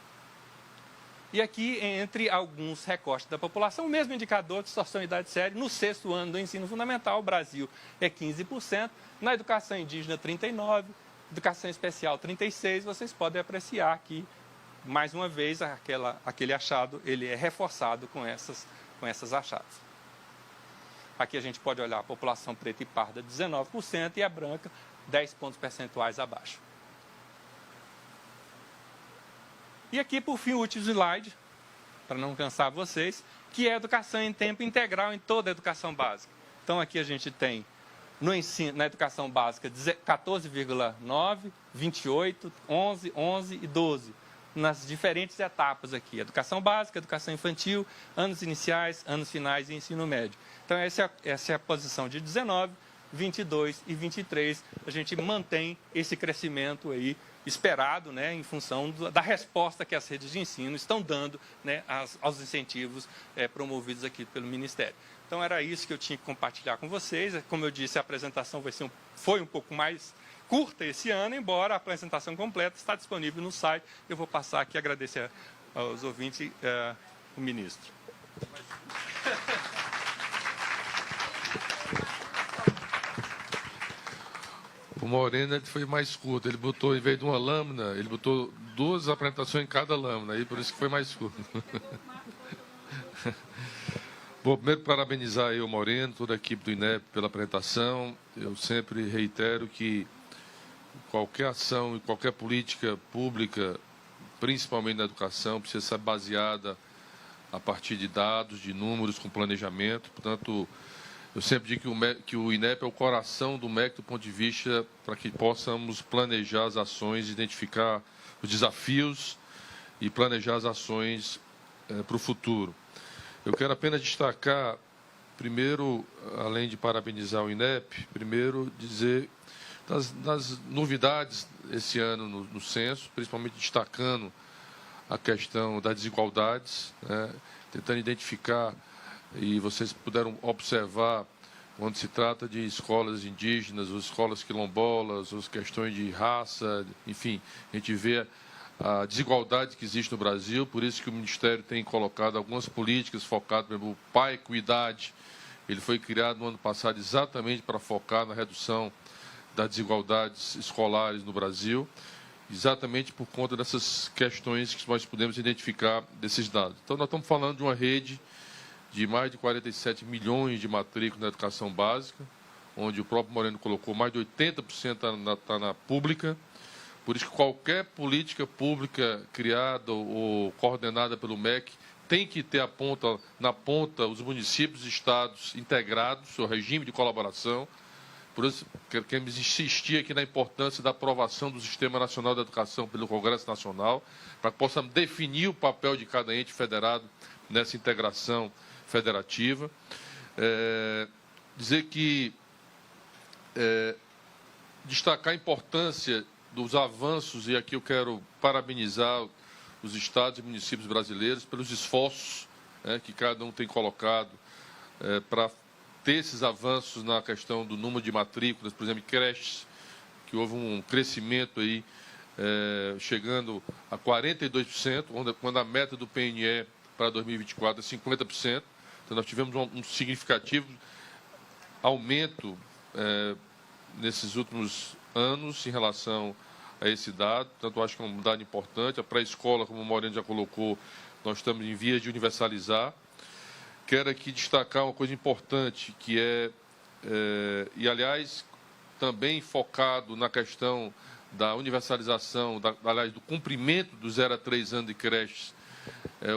E aqui, entre alguns recortes da população, o mesmo indicador de distorção idade séria, no 6º ano do ensino fundamental, o Brasil é 15%, na educação indígena 39%, educação especial 36%, vocês podem apreciar aqui, mais uma vez, aquele achado, ele é reforçado com essas achadas. Aqui a gente pode olhar a população preta e parda, 19%, e a branca, 10 pontos percentuais abaixo. E aqui, por fim, o último slide, para não cansar vocês, que é a educação em tempo integral em toda a educação básica. Então, aqui a gente tem, na educação básica, 14,9, 28, 11, 11 e 12, nas diferentes etapas aqui. Educação básica, educação infantil, anos iniciais, anos finais e ensino médio. Então, essa é a posição de 19, 22 e 23. A gente mantém esse crescimento aí, esperado, em função da resposta que as redes de ensino estão dando aos incentivos promovidos aqui pelo Ministério. Então, era isso que eu tinha que compartilhar com vocês. Como eu disse, a apresentação foi um pouco mais curta esse ano, embora a apresentação completa está disponível no site. Eu vou passar aqui e agradecer aos ouvintes o ministro. O Moreno ele foi mais curto, ele botou, em vez de uma lâmina, ele botou 2 apresentações em cada lâmina, aí por isso que foi mais curto. Bom, primeiro parabenizar aí o Moreno, toda a equipe do INEP pela apresentação. Eu sempre reitero que qualquer ação e qualquer política pública, principalmente na educação, precisa ser baseada a partir de dados, de números, com planejamento. Portanto, eu sempre digo que o INEP é o coração do MEC do ponto de vista para que possamos planejar as ações, identificar os desafios e planejar as ações para o futuro. Eu quero apenas destacar, primeiro, além de parabenizar o INEP, primeiro dizer das novidades esse ano no censo, principalmente destacando a questão das desigualdades, né, tentando identificar, e vocês puderam observar, quando se trata de escolas indígenas, ou escolas quilombolas, ou questões de raça, enfim, a gente vê a desigualdade que existe no Brasil, por isso que o Ministério tem colocado algumas políticas focadas, por exemplo, o Pai Equidade, ele foi criado no ano passado exatamente para focar na redução das desigualdades escolares no Brasil, exatamente por conta dessas questões que nós podemos identificar desses dados. Então, nós estamos falando de uma rede de mais de 47 milhões de matrículas na educação básica, onde o próprio Moreno colocou mais de 80% está na pública. Por isso que qualquer política pública criada ou coordenada pelo MEC tem que ter na ponta os municípios e estados integrados, o regime de colaboração. Por isso, queremos insistir aqui na importância da aprovação do Sistema Nacional de Educação pelo Congresso Nacional, para que possamos definir o papel de cada ente federado nessa integração federativa. Dizer que destacar a importância dos avanços, e aqui eu quero parabenizar os estados e municípios brasileiros pelos esforços que cada um tem colocado para ter esses avanços na questão do número de matrículas, por exemplo, em creches, que houve um crescimento aí, chegando a 42%, quando a meta do PNE para 2024 é 50%. Então, nós tivemos um significativo aumento nesses últimos anos em relação a esse dado. Portanto, eu acho que é um dado importante. A pré-escola, como o Moreno já colocou, nós estamos em vias de universalizar. Quero aqui destacar uma coisa importante, que e aliás, também focado na questão da universalização, aliás, do cumprimento dos 0 a 3 anos de creches.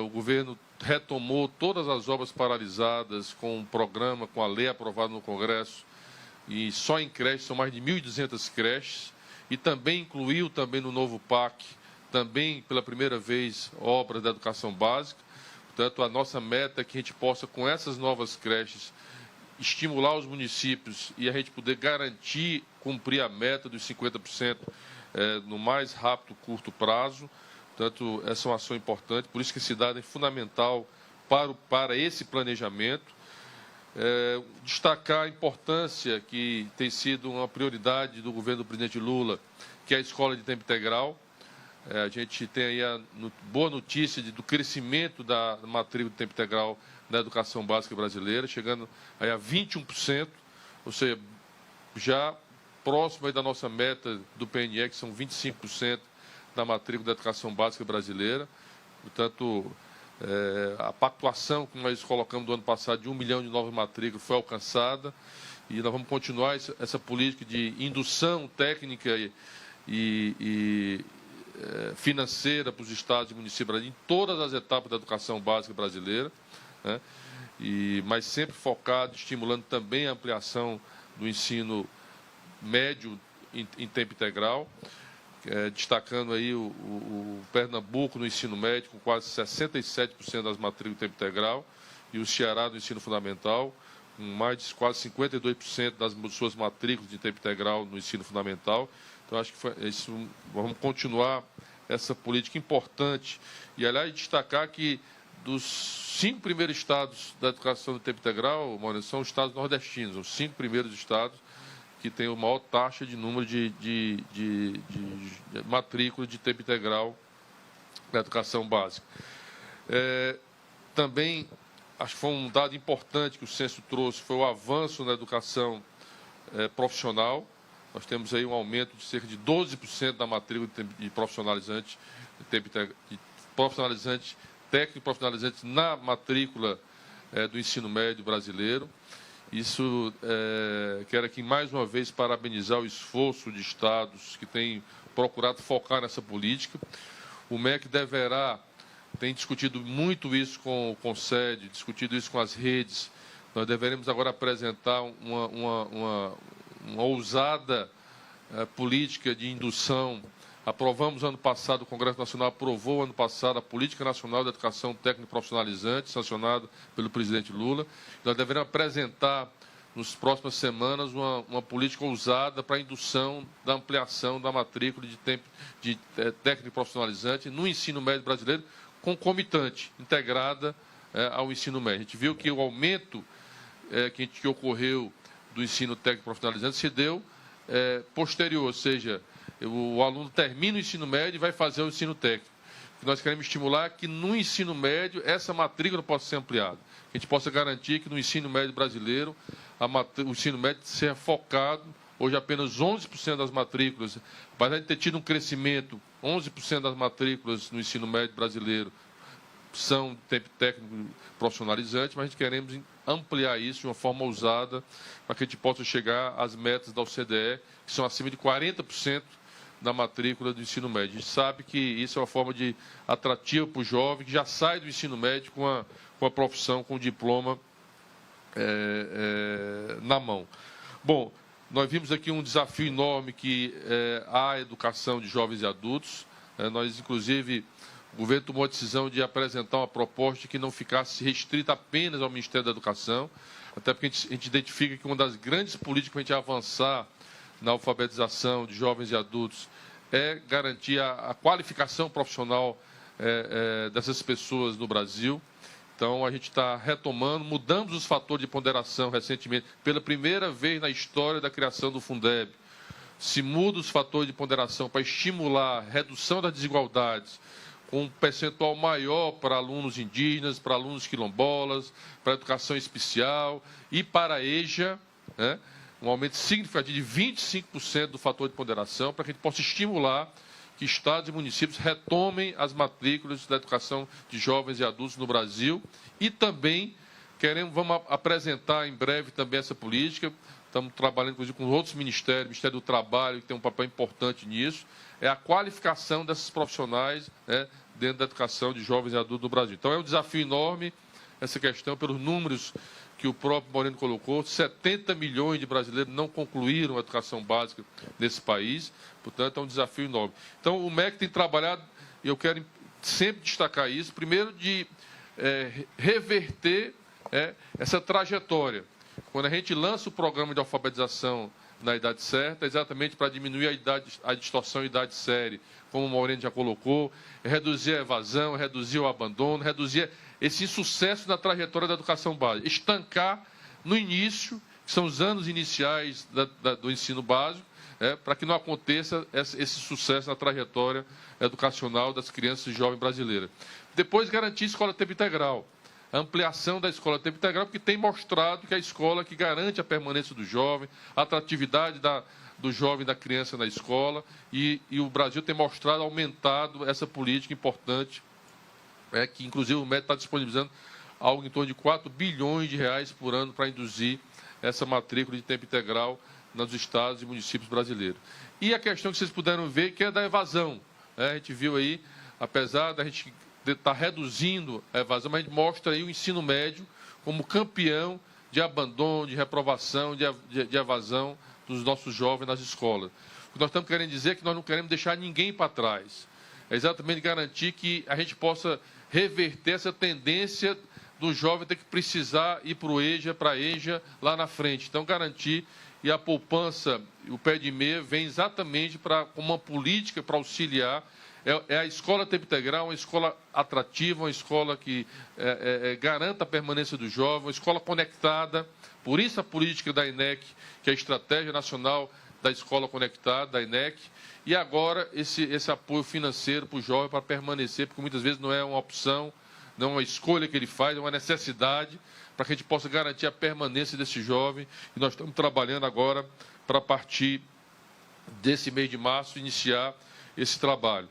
O governo retomou todas as obras paralisadas com um programa, com a lei aprovada no Congresso, e só em creches são mais de 1.200 creches, e também incluiu também no novo PAC, também pela primeira vez, obras da educação básica. Portanto, a nossa meta é que a gente possa, com essas novas creches, estimular os municípios e a gente poder garantir, cumprir a meta dos 50% no mais rápido, curto prazo. Portanto, essa é uma ação importante, por isso que esse dado é fundamental para esse planejamento. Destacar a importância que tem sido uma prioridade do governo do presidente Lula, que é a escola de tempo integral. A gente tem aí a boa notícia do crescimento da matrícula de tempo integral na educação básica brasileira, chegando aí a 21%, ou seja, já próximo aí da nossa meta do PNE, que são 25% da matrícula da educação básica brasileira. Portanto, a pactuação que nós colocamos do ano passado de 1 milhão de novas matrículas foi alcançada, e nós vamos continuar essa política de indução técnica e financeira para os estados e municípios em todas as etapas da educação básica brasileira, né? Mas sempre focado, estimulando também a ampliação do ensino médio em tempo integral, destacando aí o Pernambuco no ensino médio, com quase 67% das matrículas em tempo integral, e o Ceará no ensino fundamental, com mais de quase 52% das suas matrículas de tempo integral no ensino fundamental. Então, acho que vamos continuar essa política importante. E, aliás, destacar que dos 5 primeiros estados da educação de tempo integral, Maurício, são os estados nordestinos, os 5 primeiros estados que têm a maior taxa de número de matrícula de tempo integral na educação básica. Também, acho que foi um dado importante que o censo trouxe, foi o avanço na educação profissional. Nós temos aí um aumento de cerca de 12% da matrícula de profissionalizantes, de profissionalizantes, técnico e profissionalizantes na matrícula do ensino médio brasileiro. Isso, quero aqui mais uma vez parabenizar o esforço de estados que têm procurado focar nessa política. O MEC tem discutido muito isso com o CONSED, discutido isso com as redes. Nós deveremos agora apresentar uma ousada política de indução. Aprovamos ano passado, o Congresso Nacional aprovou ano passado a Política Nacional de Educação Técnica e Profissionalizante, sancionada pelo presidente Lula. Nós deveremos apresentar, nas próximas semanas, uma política ousada para a indução da ampliação da matrícula de técnico e profissionalizante no ensino médio brasileiro, concomitante, integrada ao ensino médio. A gente viu que o aumento que ocorreu do ensino técnico profissionalizante se deu posterior, ou seja, o aluno termina o ensino médio e vai fazer o ensino técnico. O que nós queremos estimular é que no ensino médio essa matrícula possa ser ampliada. Que a gente possa garantir que no ensino médio brasileiro o ensino médio seja focado. Hoje apenas 11% das matrículas, apesar de ter tido um crescimento, 11% das matrículas no ensino médio brasileiro são técnico profissionalizante, mas a gente queremos ampliar isso de uma forma ousada para que a gente possa chegar às metas da OCDE, que são acima de 40% da matrícula do ensino médio. A gente sabe que isso é uma forma de atrativa para o jovem que já sai do ensino médio com a profissão, com o diploma na mão. Bom, nós vimos aqui um desafio enorme que é a educação de jovens e adultos. Nós, inclusive, o governo tomou a decisão de apresentar uma proposta que não ficasse restrita apenas ao Ministério da Educação, até porque a gente identifica que uma das grandes políticas para a gente avançar na alfabetização de jovens e adultos é garantir a qualificação profissional dessas pessoas no Brasil. Então, a gente está retomando, mudamos os fatores de ponderação recentemente, pela primeira vez na história da criação do Fundeb. Se muda os fatores de ponderação para estimular a redução das desigualdades, com um percentual maior para alunos indígenas, para alunos quilombolas, para a educação especial e para a EJA, né? Um aumento significativo de 25% do fator de ponderação, para que a gente possa estimular que estados e municípios retomem as matrículas da educação de jovens e adultos no Brasil. E também vamos apresentar em breve também essa política. Estamos trabalhando, inclusive, com outros ministérios, o Ministério do Trabalho, que tem um papel importante nisso, é a qualificação desses profissionais, né, dentro da educação de jovens e adultos no Brasil. Então, é um desafio enorme essa questão, pelos números que o próprio Moreno colocou. 70 milhões de brasileiros não concluíram a educação básica nesse país, portanto, é um desafio enorme. Então, o MEC tem trabalhado, e eu quero sempre destacar isso, primeiro de reverter essa trajetória. Quando a gente lança o programa de alfabetização na idade certa, exatamente para diminuir a distorção em idade série, como o Moreno já colocou, reduzir a evasão, reduzir o abandono, reduzir esse insucesso na trajetória da educação básica, estancar no início, que são os anos iniciais do ensino básico, para que não aconteça esse sucesso na trajetória educacional das crianças e jovens brasileiras. Depois, garantir escola tempo integral. A ampliação da escola tempo integral, porque tem mostrado que é a escola que garante a permanência do jovem, a atratividade do jovem, da criança na escola, e o Brasil tem mostrado, aumentado essa política importante, que inclusive o MEC está disponibilizando algo em torno de 4 bilhões de reais por ano para induzir essa matrícula de tempo integral nos estados e municípios brasileiros. E a questão que vocês puderam ver, que é da evasão. A gente viu aí, apesar da gente está reduzindo a evasão, mas a gente mostra aí o ensino médio como campeão de abandono, de reprovação, de evasão dos nossos jovens nas escolas. O que nós estamos querendo dizer é que nós não queremos deixar ninguém para trás. É exatamente garantir que a gente possa reverter essa tendência do jovem ter que precisar ir para o EJA, para a EJA, lá na frente. Então, garantir, e a poupança, o pé de meia, vem exatamente como uma política para auxiliar. É a escola tempo integral, uma escola atrativa, uma escola que garanta a permanência do jovem, uma escola conectada. Por isso a política da INEC, que é a Estratégia Nacional da Escola Conectada, da INEC. E agora esse apoio financeiro para o jovem para permanecer, porque muitas vezes não é uma opção, não é uma escolha que ele faz, é uma necessidade para que a gente possa garantir a permanência desse jovem. E nós estamos trabalhando agora para partir desse mês de março, iniciar esse trabalho.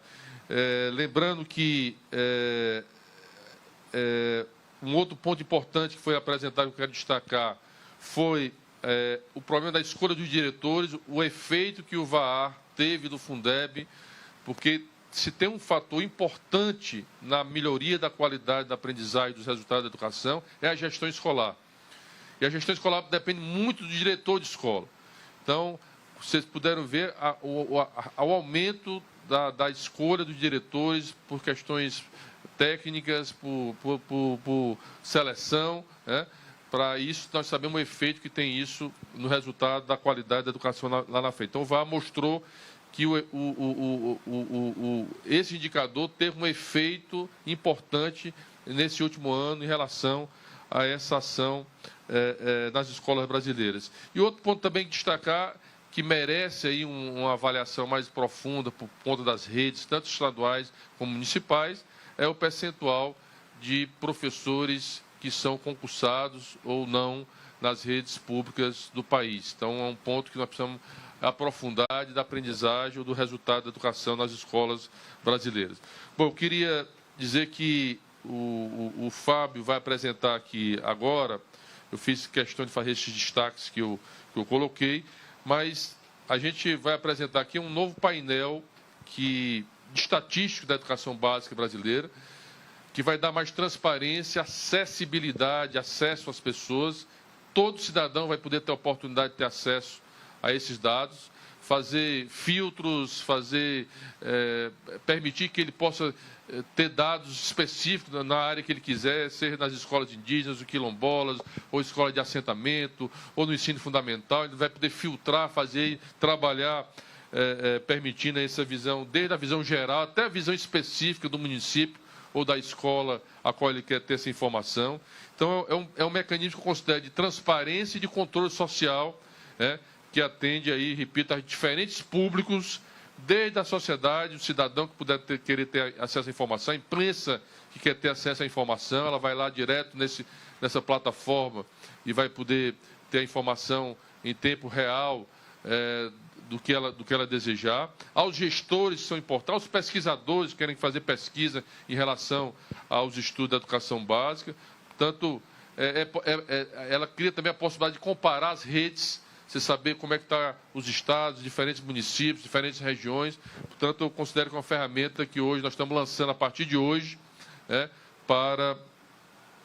Lembrando que um outro ponto importante que foi apresentado, que eu quero destacar, foi o problema da escolha dos diretores, o efeito que o VAR teve do Fundeb, porque se tem um fator importante na melhoria da qualidade da aprendizagem e dos resultados da educação, é a gestão escolar. E a gestão escolar depende muito do diretor de escola. Então, vocês puderam ver o aumento da escolha dos diretores por questões técnicas, por seleção, né? Para isso, nós sabemos o efeito que tem isso no resultado da qualidade da educação lá na frente. Então, o VAR mostrou que esse indicador teve um efeito importante nesse último ano em relação a essa ação nas escolas brasileiras. E outro ponto também que destacar, que merece aí uma avaliação mais profunda por conta das redes, tanto estaduais como municipais, é o percentual de professores que são concursados ou não nas redes públicas do país. Então, é um ponto que nós precisamos aprofundar da aprendizagem ou do resultado da educação nas escolas brasileiras. Bom, eu queria dizer que o Fábio vai apresentar aqui agora, eu fiz questão de fazer esses destaques que eu coloquei, mas a gente vai apresentar aqui um novo painel estatístico da educação básica brasileira, que vai dar mais transparência, acessibilidade, acesso às pessoas. Todo cidadão vai poder ter a oportunidade de ter acesso a esses dados, fazer filtros, permitir que ele possa ter dados específicos na área que ele quiser, seja nas escolas indígenas, ou quilombolas, ou escola de assentamento, ou no ensino fundamental. Ele vai poder filtrar, fazer, trabalhar, permitindo essa visão, desde a visão geral até a visão específica do município ou da escola a qual ele quer ter essa informação. Então, é um mecanismo que eu considero de transparência e de controle social, que atende aí, repito, a diferentes públicos, desde a sociedade, o cidadão que puder querer ter acesso à informação, a imprensa que quer ter acesso à informação, ela vai lá direto nessa plataforma e vai poder ter a informação em tempo real do que ela desejar. Aos gestores que são importantes, aos pesquisadores que querem fazer pesquisa em relação aos estudos da educação básica. Portanto, ela cria também a possibilidade de comparar as redes, você saber como é que estão os estados, diferentes municípios, diferentes regiões. Portanto, eu considero que é uma ferramenta que hoje nós estamos lançando a partir de hoje,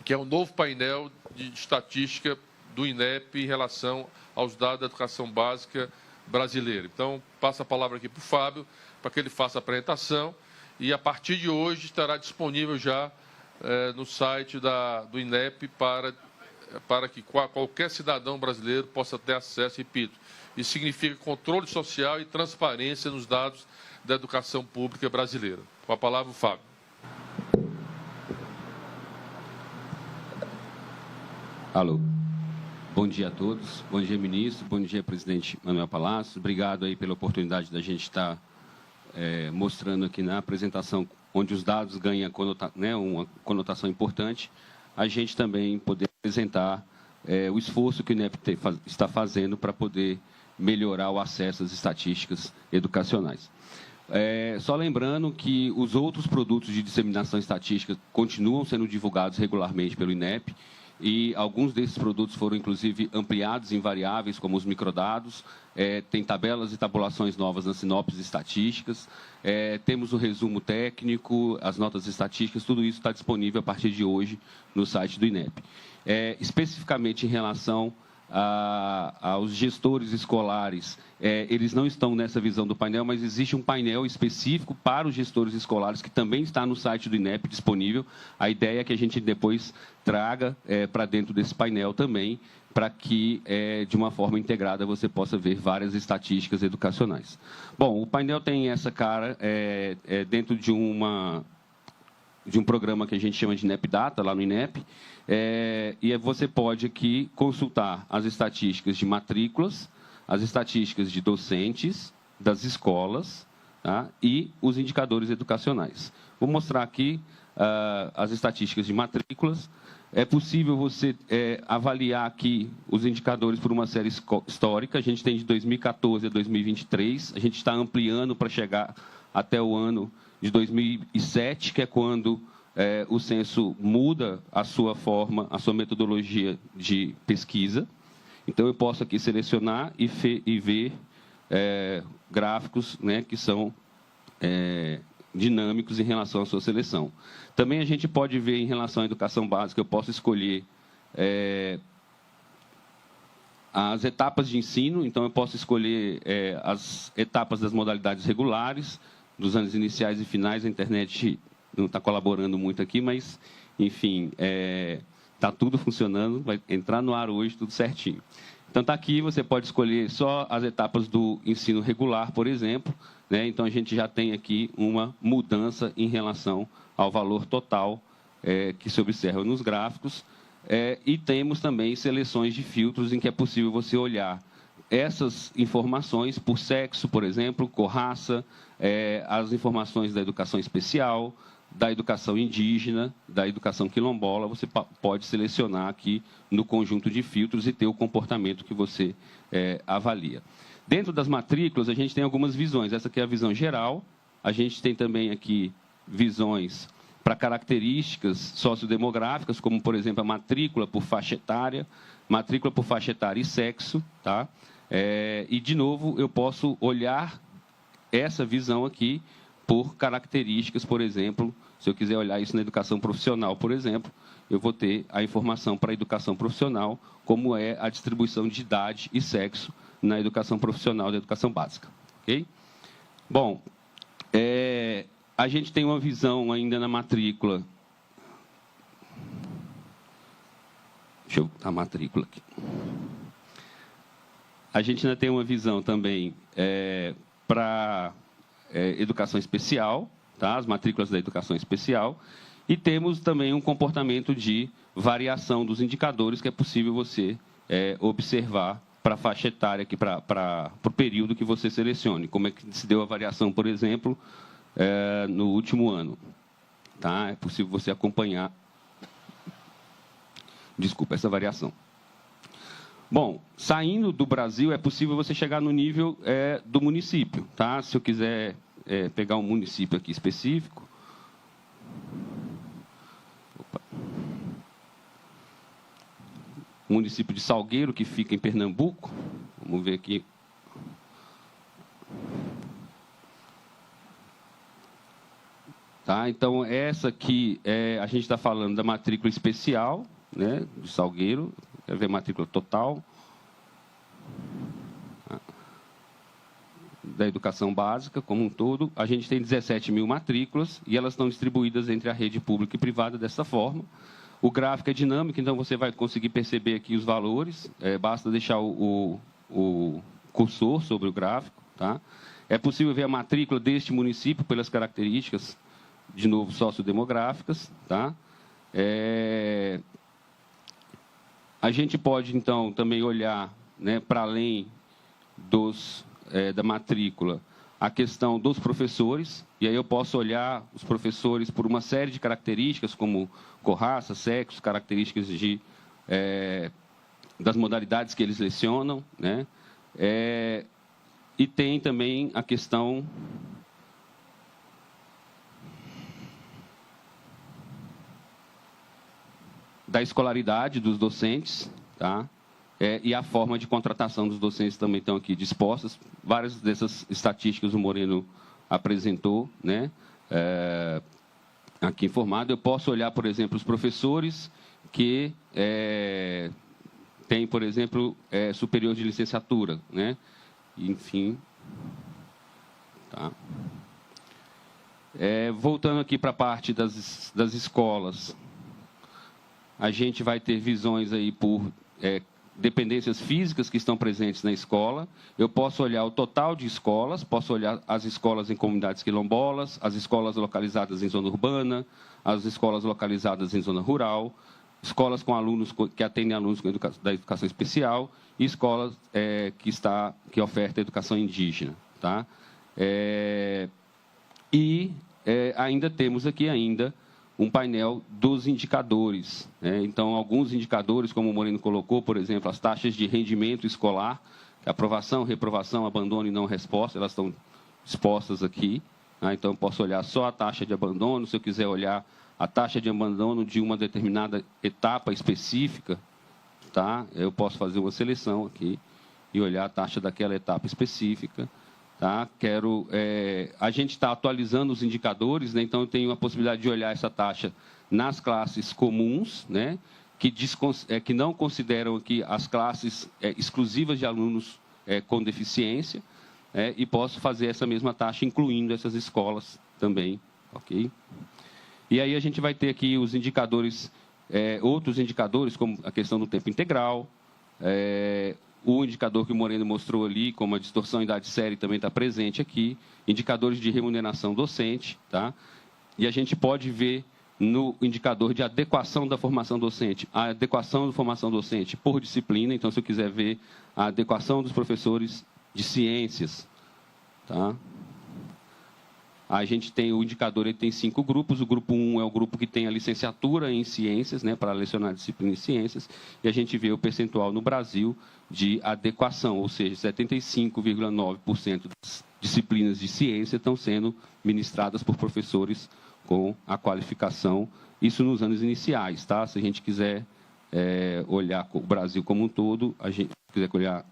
que é um novo painel de estatística do INEP em relação aos dados da educação básica brasileira. Então, passo a palavra aqui para o Fábio, para que ele faça a apresentação, e a partir de hoje estará disponível já no site do INEP para que qualquer cidadão brasileiro possa ter acesso, repito. Isso significa controle social e transparência nos dados da educação pública brasileira. Com a palavra, o Fábio. Alô. Bom dia a todos. Bom dia, ministro. Bom dia, presidente Manuel Palácio. Obrigado aí pela oportunidade da gente estar mostrando aqui na apresentação, onde os dados ganham uma conotação importante, a gente também poder apresentar o esforço que o INEP está fazendo para poder melhorar o acesso às estatísticas educacionais. Só lembrando que os outros produtos de disseminação estatística continuam sendo divulgados regularmente pelo INEP, e alguns desses produtos foram, inclusive, ampliados em variáveis, como os microdados, tem tabelas e tabulações novas nas sinopses estatísticas, temos o resumo técnico, as notas estatísticas, tudo isso está disponível a partir de hoje no site do INEP. Especificamente em relação aos gestores escolares, eles não estão nessa visão do painel, mas existe um painel específico para os gestores escolares que também está no site do INEP disponível. A ideia é que a gente depois traga para dentro desse painel também, para que, de uma forma integrada, você possa ver várias estatísticas educacionais. Bom, o painel tem essa cara dentro de um programa que a gente chama de INEP Data, lá no INEP, e você pode aqui consultar as estatísticas de matrículas, as estatísticas de docentes, das escolas, tá? E os indicadores educacionais. Vou mostrar aqui as estatísticas de matrículas. É possível você avaliar aqui os indicadores por uma série histórica. A gente tem de 2014 a 2023. A gente está ampliando para chegar até o ano de 2007, que é quando o censo muda a sua forma, a sua metodologia de pesquisa. Então, eu posso aqui selecionar e ver gráficos, né, que são dinâmicos em relação à sua seleção. Também a gente pode ver, em relação à educação básica, eu posso escolher as etapas de ensino. Então, eu posso escolher as etapas das modalidades regulares, dos anos iniciais e finais. A internet não está colaborando muito aqui, mas, enfim, está tudo funcionando, vai entrar no ar hoje, tudo certinho. Então, está aqui, você pode escolher só as etapas do ensino regular, por exemplo, né? Então, a gente já tem aqui uma mudança em relação ao valor total que se observa nos gráficos. E temos também seleções de filtros em que é possível você olhar essas informações por sexo, por exemplo, por raça, as informações da educação especial, da educação indígena, da educação quilombola. Você pode selecionar aqui no conjunto de filtros e ter o comportamento que você avalia. Dentro das matrículas, a gente tem algumas visões. Essa aqui é a visão geral. A gente tem também aqui visões para características sociodemográficas, como, por exemplo, a matrícula por faixa etária e sexo. Tá? E, de novo, eu posso olhar essa visão aqui por características, por exemplo, se eu quiser olhar isso na educação profissional, por exemplo, eu vou ter a informação para a educação profissional, como é a distribuição de idade e sexo na educação profissional da educação básica. Okay? Bom, a gente tem uma visão ainda na matrícula. Deixa eu a matrícula aqui. A gente ainda tem uma visão também para educação especial, tá? As matrículas da educação especial, e temos também um comportamento de variação dos indicadores que é possível você observar para a faixa etária, para o período que você selecione. Como é que se deu a variação, por exemplo, no último ano. Tá? É possível você acompanhar, essa variação. Bom, saindo do Brasil, é possível você chegar no nível do município. Tá? Se eu quiser pegar um município aqui específico. Opa. O município de Salgueiro, que fica em Pernambuco. Vamos ver aqui. Tá? Então, essa aqui, a gente está falando da matrícula especial, né, de Salgueiro. Quer ver a matrícula total da educação básica como um todo. A gente tem 17 mil matrículas e elas estão distribuídas entre a rede pública e privada dessa forma. O gráfico é dinâmico, então você vai conseguir perceber aqui os valores. Basta deixar o cursor sobre o gráfico. Tá? É possível ver a matrícula deste município pelas características, de novo, sociodemográficas. Tá? A gente pode, então, também olhar, né, para além da matrícula, a questão dos professores, e aí eu posso olhar os professores por uma série de características, como cor, raça, sexo, características das modalidades que eles lecionam, né? E tem também a questão da escolaridade dos docentes, tá? E a forma de contratação dos docentes também estão aqui dispostas. Várias dessas estatísticas o Moreno apresentou, né? Aqui informado. Eu posso olhar, por exemplo, os professores que têm, por exemplo, superior de licenciatura, né? Enfim. Tá? Voltando aqui para a parte das escolas, a gente vai ter visões aí por dependências físicas que estão presentes na escola. Eu posso olhar o total de escolas, posso olhar as escolas em comunidades quilombolas, as escolas localizadas em zona urbana, as escolas localizadas em zona rural, escolas com alunos que atendem alunos da educação especial e escolas que ofertam educação indígena. Tá? Ainda temos aqui um painel dos indicadores, né? Então, alguns indicadores, como o Moreno colocou, por exemplo, as taxas de rendimento escolar, aprovação, reprovação, abandono e não resposta, elas estão expostas aqui. Tá? Então, eu posso olhar só a taxa de abandono, se eu quiser olhar a taxa de abandono de uma determinada etapa específica, tá? Eu posso fazer uma seleção aqui e olhar a taxa daquela etapa específica. Tá? A gente está atualizando os indicadores, né? Então eu tenho a possibilidade de olhar essa taxa nas classes comuns, né? Que não consideram aqui as classes exclusivas de alunos com deficiência, e posso fazer essa mesma taxa incluindo essas escolas também, ok? E aí a gente vai ter aqui os indicadores, outros indicadores, como a questão do tempo integral, o indicador que o Moreno mostrou ali, como a distorção idade-série, também está presente aqui. Indicadores de remuneração docente. Tá? E a gente pode ver no indicador de adequação da formação docente, a adequação da formação docente por disciplina. Então, se eu quiser ver a adequação dos professores de ciências. Tá? A gente tem o indicador, ele tem 5 grupos. O grupo 1 é o grupo que tem a licenciatura em ciências, né, para lecionar disciplina em ciências. E a gente vê o percentual no Brasil de adequação, ou seja, 75,9% das disciplinas de ciência estão sendo ministradas por professores com a qualificação. Isso nos anos iniciais, tá? Se a gente quiser olhar o Brasil como um todo, se quiser olhar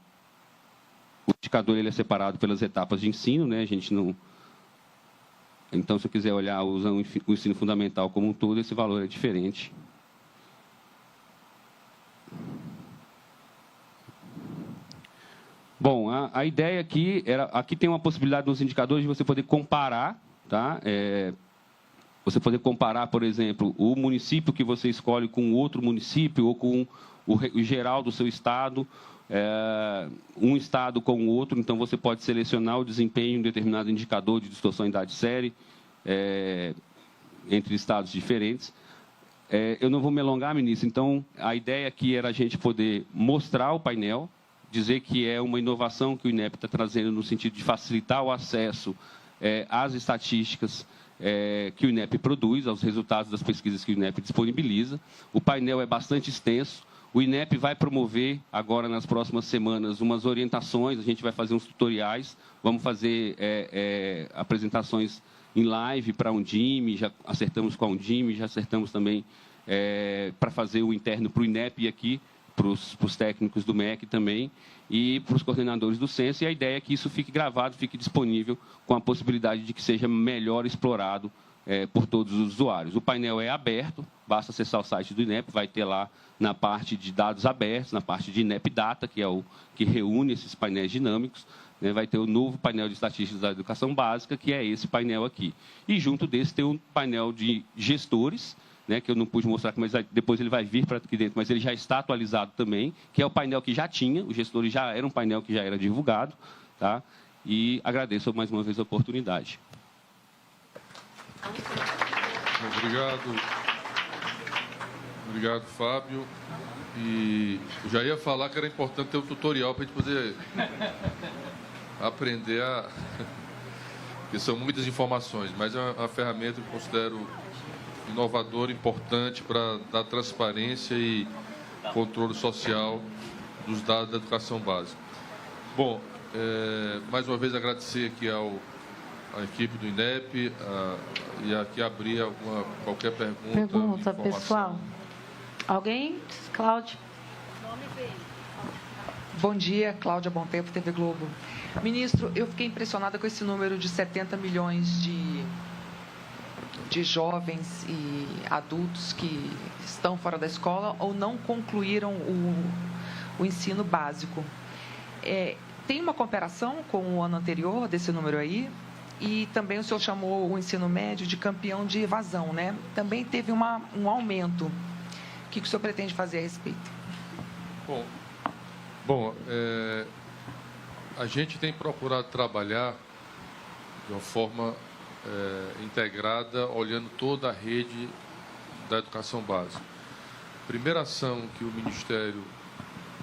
o indicador, ele é separado pelas etapas de ensino, né? A gente não... Então, se eu quiser olhar usando o ensino fundamental como um todo, esse valor é diferente. Bom, a ideia aqui aqui tem uma possibilidade nos indicadores de você poder comparar, tá? Você poder comparar, por exemplo, o município que você escolhe com outro município ou com o geral do seu estado, um estado com o outro. Então, você pode selecionar o desempenho em um determinado indicador de distorção idade-série entre estados diferentes. Eu não vou me alongar, ministro. Então, a ideia aqui era a gente poder mostrar o painel, dizer que é uma inovação que o INEP está trazendo no sentido de facilitar o acesso às estatísticas que o INEP produz, aos resultados das pesquisas que o INEP disponibiliza. O painel é bastante extenso. O INEP vai promover, agora nas próximas semanas, umas orientações. A gente vai fazer uns tutoriais, vamos fazer apresentações em live para a Undime, já acertamos com a Undime, já acertamos também para fazer o interno para o INEP e aqui, para os técnicos do MEC também, e para os coordenadores do censo. E a ideia é que isso fique gravado, fique disponível, com a possibilidade de que seja melhor explorado por todos os usuários. O painel é aberto, basta acessar o site do INEP, vai ter lá na parte de dados abertos, na parte de INEP Data, que é o que reúne esses painéis dinâmicos, né? Vai ter o novo painel de estatísticas da educação básica, que é esse painel aqui. E junto desse tem um painel de gestores, né, que eu não pude mostrar, mas depois ele vai vir para aqui dentro, mas ele já está atualizado também, que é o painel que já tinha, os gestores já era um painel que já era divulgado, tá? E agradeço mais uma vez a oportunidade. Obrigado, Fábio. E eu já ia falar que era importante ter um tutorial para a gente poder aprender porque são muitas informações, mas é uma ferramenta que eu considero inovadora, importante para dar transparência e controle social dos dados da educação básica. Bom, mais uma vez agradecer aqui à equipe do INEP e aqui abrir qualquer pergunta pessoal. Alguém? Cláudia. Bom dia, Cláudia Bom Tempo, TV Globo. Ministro, eu fiquei impressionada com esse número de 70 milhões de jovens e adultos que estão fora da escola ou não concluíram o ensino básico. Tem uma comparação com o ano anterior desse número aí? E também o senhor chamou o ensino médio de campeão de evasão, né? Também teve um aumento. O que o senhor pretende fazer a respeito? Bom, a gente tem procurado trabalhar de uma forma integrada, olhando toda a rede da educação básica. A primeira ação que o Ministério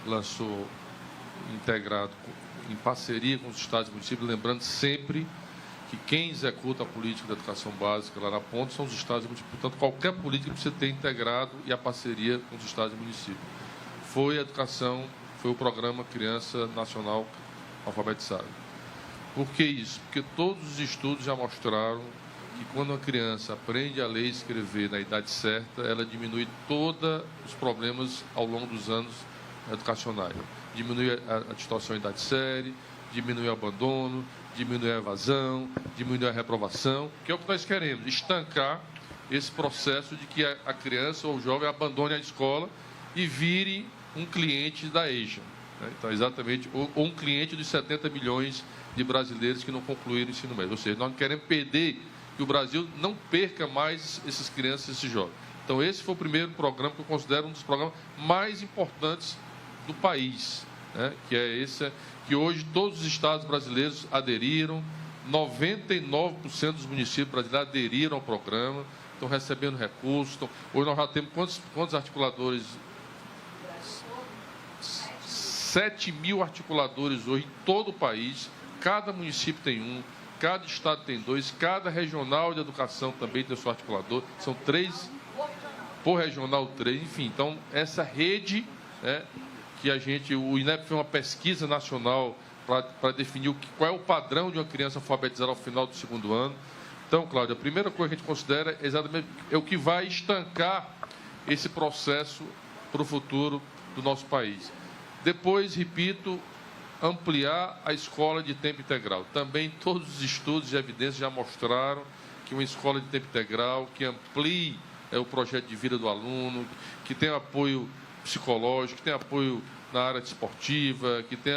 lançou, integrado, em parceria com os estados e municípios, lembrando sempre que quem executa a política da educação básica lá na ponta são os estados e municípios. Portanto, qualquer política precisa ter integrado e a parceria com os estados e municípios. Foi a educação, foi o programa Criança Nacional Alfabetizada. Por que isso? Porque todos os estudos já mostraram que quando uma criança aprende a ler e escrever na idade certa, ela diminui todos os problemas ao longo dos anos educacionais. Diminui a distorção em idade série, diminui o abandono, diminui a evasão, diminui a reprovação, que é o que nós queremos, estancar esse processo de que a criança ou o jovem abandone a escola e vire um cliente da EJA. Né? Então, exatamente, ou um cliente dos 70 milhões de brasileiros que não concluíram o ensino médio. Ou seja, nós não queremos perder, que o Brasil não perca mais essas crianças e esses jovens. Então, esse foi o primeiro programa que eu considero um dos programas mais importantes do país, né? Que é esse, que hoje todos os estados brasileiros aderiram, 99% dos municípios brasileiros aderiram ao programa, estão recebendo recursos. Hoje nós já temos quantos articuladores? 7 mil articuladores hoje em todo o país, cada município tem um, cada estado tem 2, cada regional de educação também tem seu articulador, são 3, por regional 3, enfim. Então, essa rede, né, que o INEP fez uma pesquisa nacional para definir qual é o padrão de uma criança alfabetizada ao final do 2º ano. Então, Cláudia, a primeira coisa que a gente considera exatamente é o que vai estancar esse processo para o futuro do nosso país. Depois, repito, ampliar a escola de tempo integral. Também todos os estudos e evidências já mostraram que uma escola de tempo integral, que amplie o projeto de vida do aluno, que tem apoio psicológico, que tem apoio na área esportiva, que tem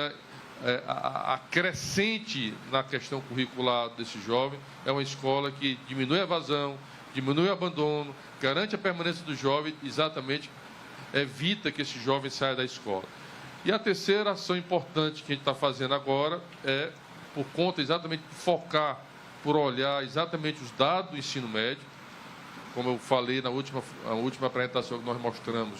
a crescente na questão curricular desse jovem, é uma escola que diminui a evasão, diminui o abandono, garante a permanência do jovem, exatamente evita que esse jovem saia da escola. E a terceira ação importante que a gente está fazendo agora é, por conta exatamente de focar, por olhar exatamente os dados do ensino médio, como eu falei na última apresentação que nós mostramos,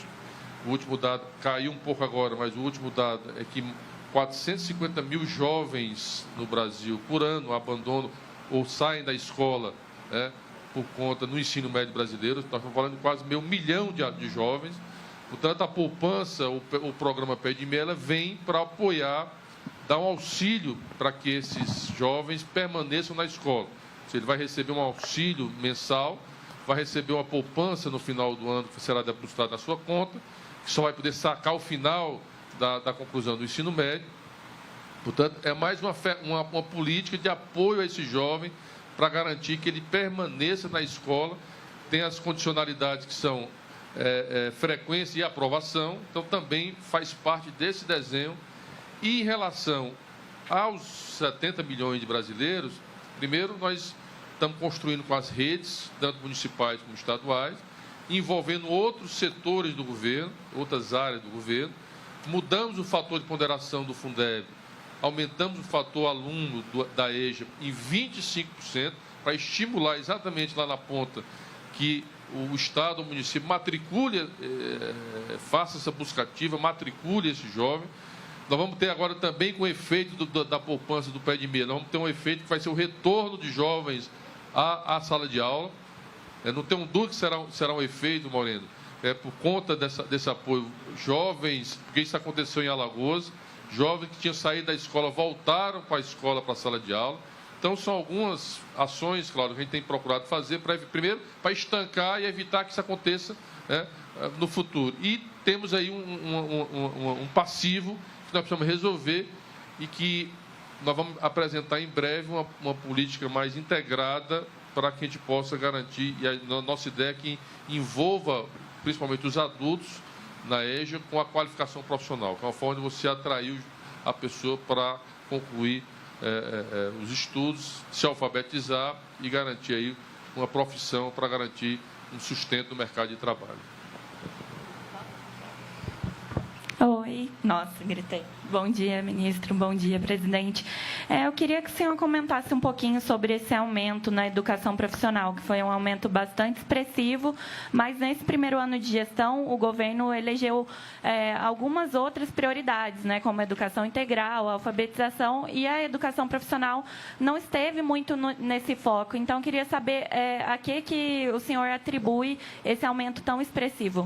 o último dado caiu um pouco agora, mas o último dado é que 450 mil jovens no Brasil por ano abandonam ou saem da escola, né, por conta no ensino médio brasileiro. Nós estamos falando de quase 1 milhão de jovens. Portanto, a poupança, o programa Pé de Meia, vem para apoiar, dar um auxílio para que esses jovens permaneçam na escola. Ele vai receber um auxílio mensal, vai receber uma poupança no final do ano que será depositada na sua conta, que só vai poder sacar ao final da conclusão do ensino médio. Portanto, é mais uma política de apoio a esse jovem para garantir que ele permaneça na escola, tem as condicionalidades que são frequência e aprovação, então também faz parte desse desenho. E em relação aos 70 milhões de brasileiros, primeiro nós estamos construindo com as redes, tanto municipais como estaduais, envolvendo outros setores do governo, outras áreas do governo. Mudamos o fator de ponderação do Fundeb, aumentamos o fator aluno da EJA em 25%, para estimular exatamente lá na ponta que o Estado, o município, matricule, faça essa busca ativa, matricule esse jovem. Nós vamos ter agora também, com o efeito da poupança do Pé de Meia, nós vamos ter um efeito que vai ser o retorno de jovens à sala de aula. Não tenho dúvida que será um efeito, Moreno, por conta desse apoio. Jovens, porque isso aconteceu em Alagoas, jovens que tinham saído da escola voltaram para a escola, para a sala de aula. Então, são algumas ações, claro, que a gente tem procurado fazer, primeiro, para estancar e evitar que isso aconteça, né, no futuro. E temos aí um passivo que nós precisamos resolver e que nós vamos apresentar em breve uma política mais integrada para que a gente possa garantir, e a nossa ideia é que envolva principalmente os adultos na EJA com a qualificação profissional, que é uma forma de você atrair a pessoa para concluir os estudos, se alfabetizar e garantir aí uma profissão para garantir um sustento no mercado de trabalho. Oi. Oi, nossa, gritei. Bom dia, ministro. Bom dia, presidente. Eu queria que o senhor comentasse um pouquinho sobre esse aumento na educação profissional, que foi um aumento bastante expressivo, mas nesse primeiro ano de gestão, o governo elegeu algumas outras prioridades, né, como a educação integral, a alfabetização, e a educação profissional não esteve muito nesse foco. Então, queria saber a que o senhor atribui esse aumento tão expressivo.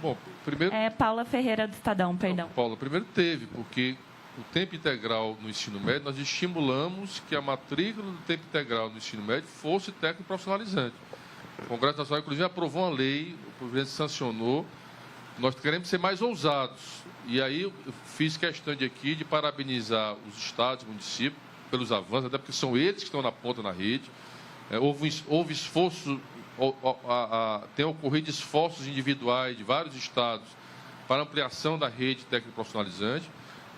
Bom, primeiro... Paula Ferreira, do Estadão, perdão. Não, Paula, primeiro teve, porque o tempo integral no ensino médio, nós estimulamos que a matrícula do tempo integral no ensino médio fosse técnico profissionalizante. O Congresso Nacional, inclusive, aprovou uma lei, o presidente sancionou. Nós queremos ser mais ousados. E aí eu fiz questão de aqui de parabenizar os estados e municípios pelos avanços, até porque são eles que estão na ponta na rede. Houve esforço... tem ocorrido esforços individuais de vários estados para ampliação da rede técnico profissionalizante.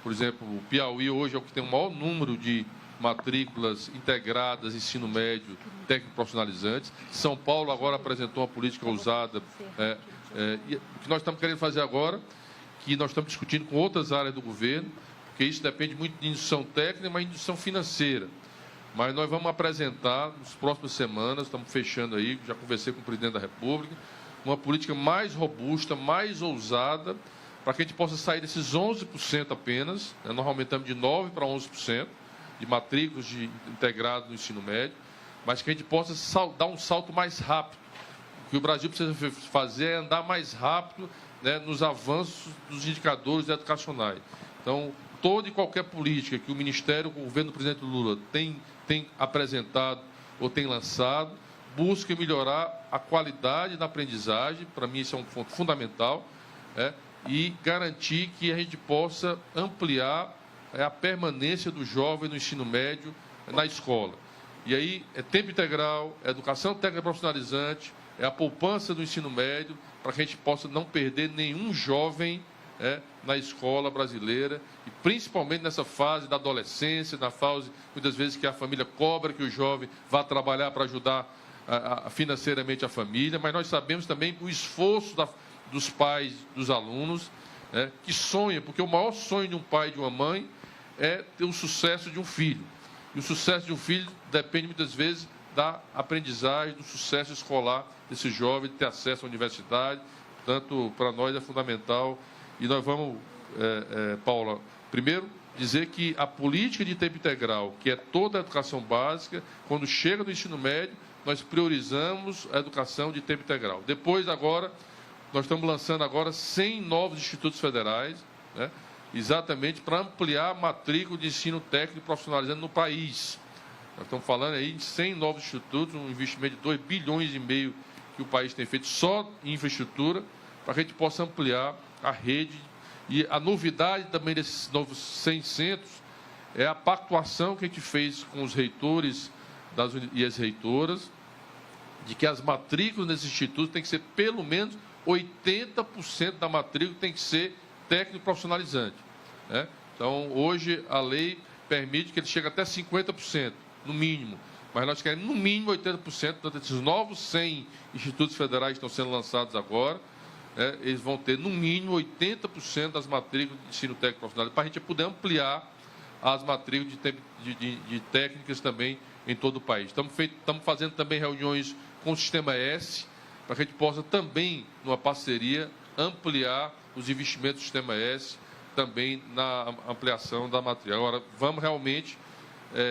Por exemplo, o Piauí hoje é o que tem o maior número de matrículas integradas, ensino médio, técnico profissionalizantes. São Paulo agora apresentou uma política ousada. E o que nós estamos querendo fazer agora, que nós estamos discutindo com outras áreas do governo, porque isso depende muito de indução técnica, mas indução financeira. Mas nós vamos apresentar, nas próximas semanas, estamos fechando aí, já conversei com o presidente da República, uma política mais robusta, mais ousada, para que a gente possa sair desses 11% apenas, né? Nós aumentamos de 9% para 11% de matrículas integrados no ensino médio, mas que a gente possa dar um salto mais rápido. O que o Brasil precisa fazer é andar mais rápido, né, nos avanços dos indicadores educacionais. Então, toda e qualquer política que o Ministério, o governo do presidente Lula tem apresentado ou tem lançado, busca melhorar a qualidade da aprendizagem, para mim isso é um ponto fundamental, e garantir que a gente possa ampliar a permanência do jovem no ensino médio na escola. E aí é tempo integral, é educação técnica profissionalizante, é a poupança do ensino médio, para que a gente possa não perder nenhum jovem na escola brasileira, e principalmente nessa fase da adolescência, na fase, muitas vezes, que a família cobra que o jovem vá trabalhar para ajudar financeiramente a família, mas nós sabemos também o esforço dos pais, dos alunos, que sonham, porque o maior sonho de um pai e de uma mãe é ter o sucesso de um filho. E o sucesso de um filho depende, muitas vezes, da aprendizagem, do sucesso escolar desse jovem, de ter acesso à universidade. Portanto, para nós é fundamental. E nós vamos, Paula, primeiro dizer que a política de tempo integral, que é toda a educação básica, quando chega no ensino médio, nós priorizamos a educação de tempo integral. Depois, agora, nós estamos lançando agora 100 novos institutos federais, né, exatamente para ampliar a matrícula de ensino técnico profissionalizante no país. Nós estamos falando aí de 100 novos institutos, um investimento de 2,5 bilhões que o país tem feito só em infraestrutura, para que a gente possa ampliar a rede. E a novidade também desses novos 100 centros é a pactuação que a gente fez com os reitores e as reitoras, de que as matrículas nesses institutos tem que ser pelo menos 80% da matrícula tem que ser técnico profissionalizante, né? Então, hoje, a lei permite que ele chegue até 50%, no mínimo. Mas nós queremos, no mínimo, 80%. Portanto, esses novos 100 institutos federais que estão sendo lançados agora, eles vão ter, no mínimo, 80% das matrículas de ensino técnico profissional, para a gente poder ampliar as matrículas de técnicas também em todo o país. Estamos fazendo também reuniões com o Sistema S, para que a gente possa também, numa parceria, ampliar os investimentos do Sistema S, também na ampliação da matrícula. Agora, vamos realmente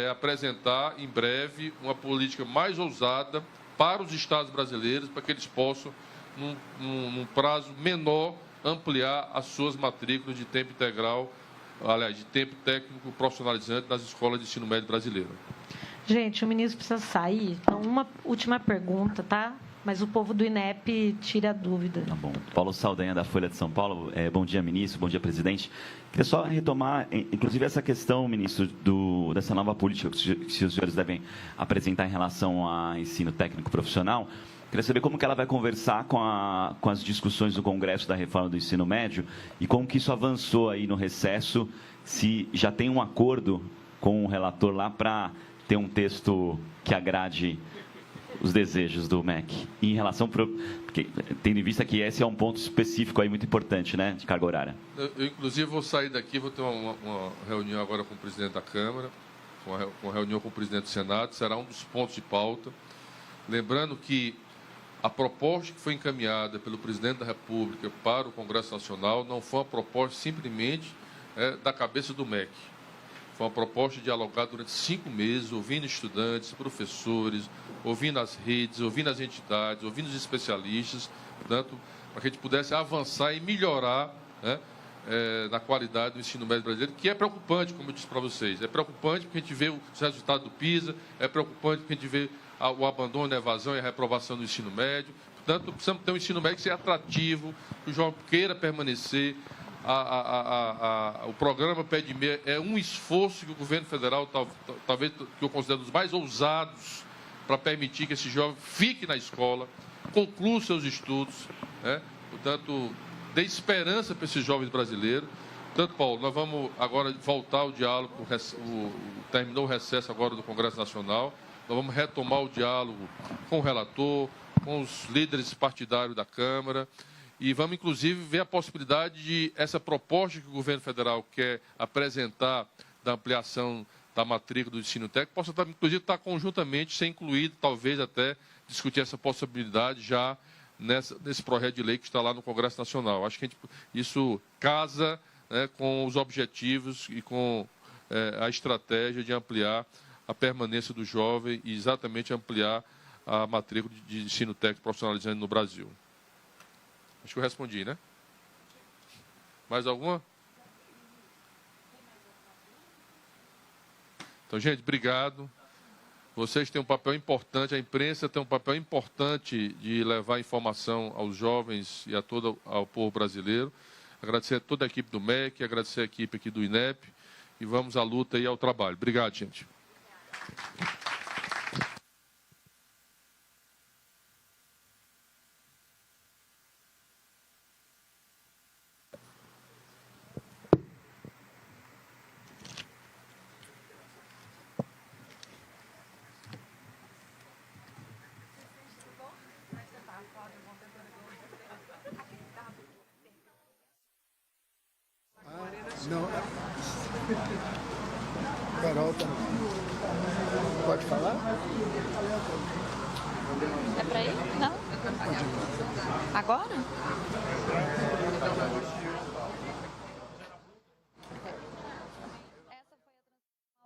apresentar, em breve, uma política mais ousada para os estados brasileiros, para que eles possam, num prazo menor, ampliar as suas matrículas de tempo integral, aliás, de tempo técnico profissionalizante nas escolas de ensino médio brasileiro. Gente, o ministro precisa sair. Então, uma última pergunta, tá? Mas o povo do INEP tira a dúvida. Tá bom. Paulo Saldanha, da Folha de São Paulo. Bom dia, ministro. Bom dia, presidente. Queria só retomar, inclusive, essa questão, ministro, dessa nova política que os senhores devem apresentar em relação a ensino técnico profissional. Queria saber como que ela vai conversar com as discussões do Congresso da reforma do ensino médio e como que isso avançou aí no recesso, se já tem um acordo com o relator lá para ter um texto que agrade os desejos do MEC? E em relação, porque, tendo em vista que esse é um ponto específico aí muito importante, né, de carga horária. Eu inclusive, vou sair daqui, vou ter uma reunião agora com o presidente da Câmara, uma reunião com o presidente do Senado, será um dos pontos de pauta. Lembrando que a proposta que foi encaminhada pelo presidente da República para o Congresso Nacional não foi uma proposta simplesmente da cabeça do MEC. Foi uma proposta dialogada durante 5 meses, ouvindo estudantes, professores, ouvindo as redes, ouvindo as entidades, ouvindo os especialistas, portanto, para que a gente pudesse avançar e melhorar, né, na qualidade do ensino médio brasileiro, que é preocupante, como eu disse para vocês. É preocupante porque a gente vê os resultados do PISA, é preocupante porque a gente vê o abandono, a evasão e a reprovação do ensino médio. Portanto, precisamos ter um ensino médio que seja atrativo, que o jovem queira permanecer. O programa Pé de Meia é um esforço que o governo federal, talvez que eu considero dos mais ousados, para permitir que esse jovem fique na escola, conclua seus estudos, né? Portanto, dê esperança para esses jovens brasileiros. Portanto, Paulo, nós vamos agora voltar ao diálogo, terminou o recesso agora do Congresso Nacional, nós vamos retomar o diálogo com o relator, com os líderes partidários da Câmara, e vamos, inclusive, ver a possibilidade de essa proposta que o governo federal quer apresentar da ampliação da matrícula do ensino técnico, possa, inclusive, estar conjuntamente, ser incluído, talvez até discutir essa possibilidade já nesse projeto de lei que está lá no Congresso Nacional. Acho que isso casa, né, com os objetivos e com a estratégia de ampliar a permanência do jovem e exatamente ampliar a matrícula de ensino técnico profissionalizante no Brasil. Acho que eu respondi, né? Mais alguma? Então, gente, obrigado. Vocês têm um papel importante, a imprensa tem um papel importante de levar informação aos jovens e ao povo brasileiro. Agradecer a toda a equipe do MEC, agradecer a equipe aqui do INEP e vamos à luta e ao trabalho. Obrigado, gente. Não. Carol, pode falar? É pra ir? Não? Agora?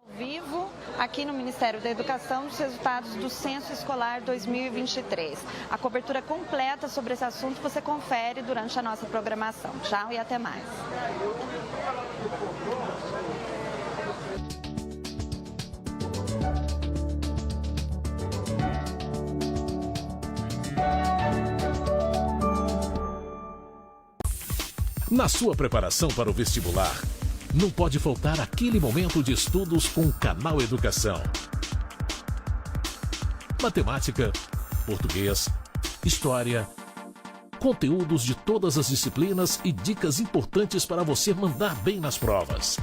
Ao vivo, aqui no Ministério da Educação, os resultados do Censo Escolar 2023. A cobertura completa sobre esse assunto você confere durante a nossa programação. Tchau e até mais. Na sua preparação para o vestibular, não pode faltar aquele momento de estudos com o Canal Educação. Matemática, português, história, conteúdos de todas as disciplinas e dicas importantes para você mandar bem nas provas.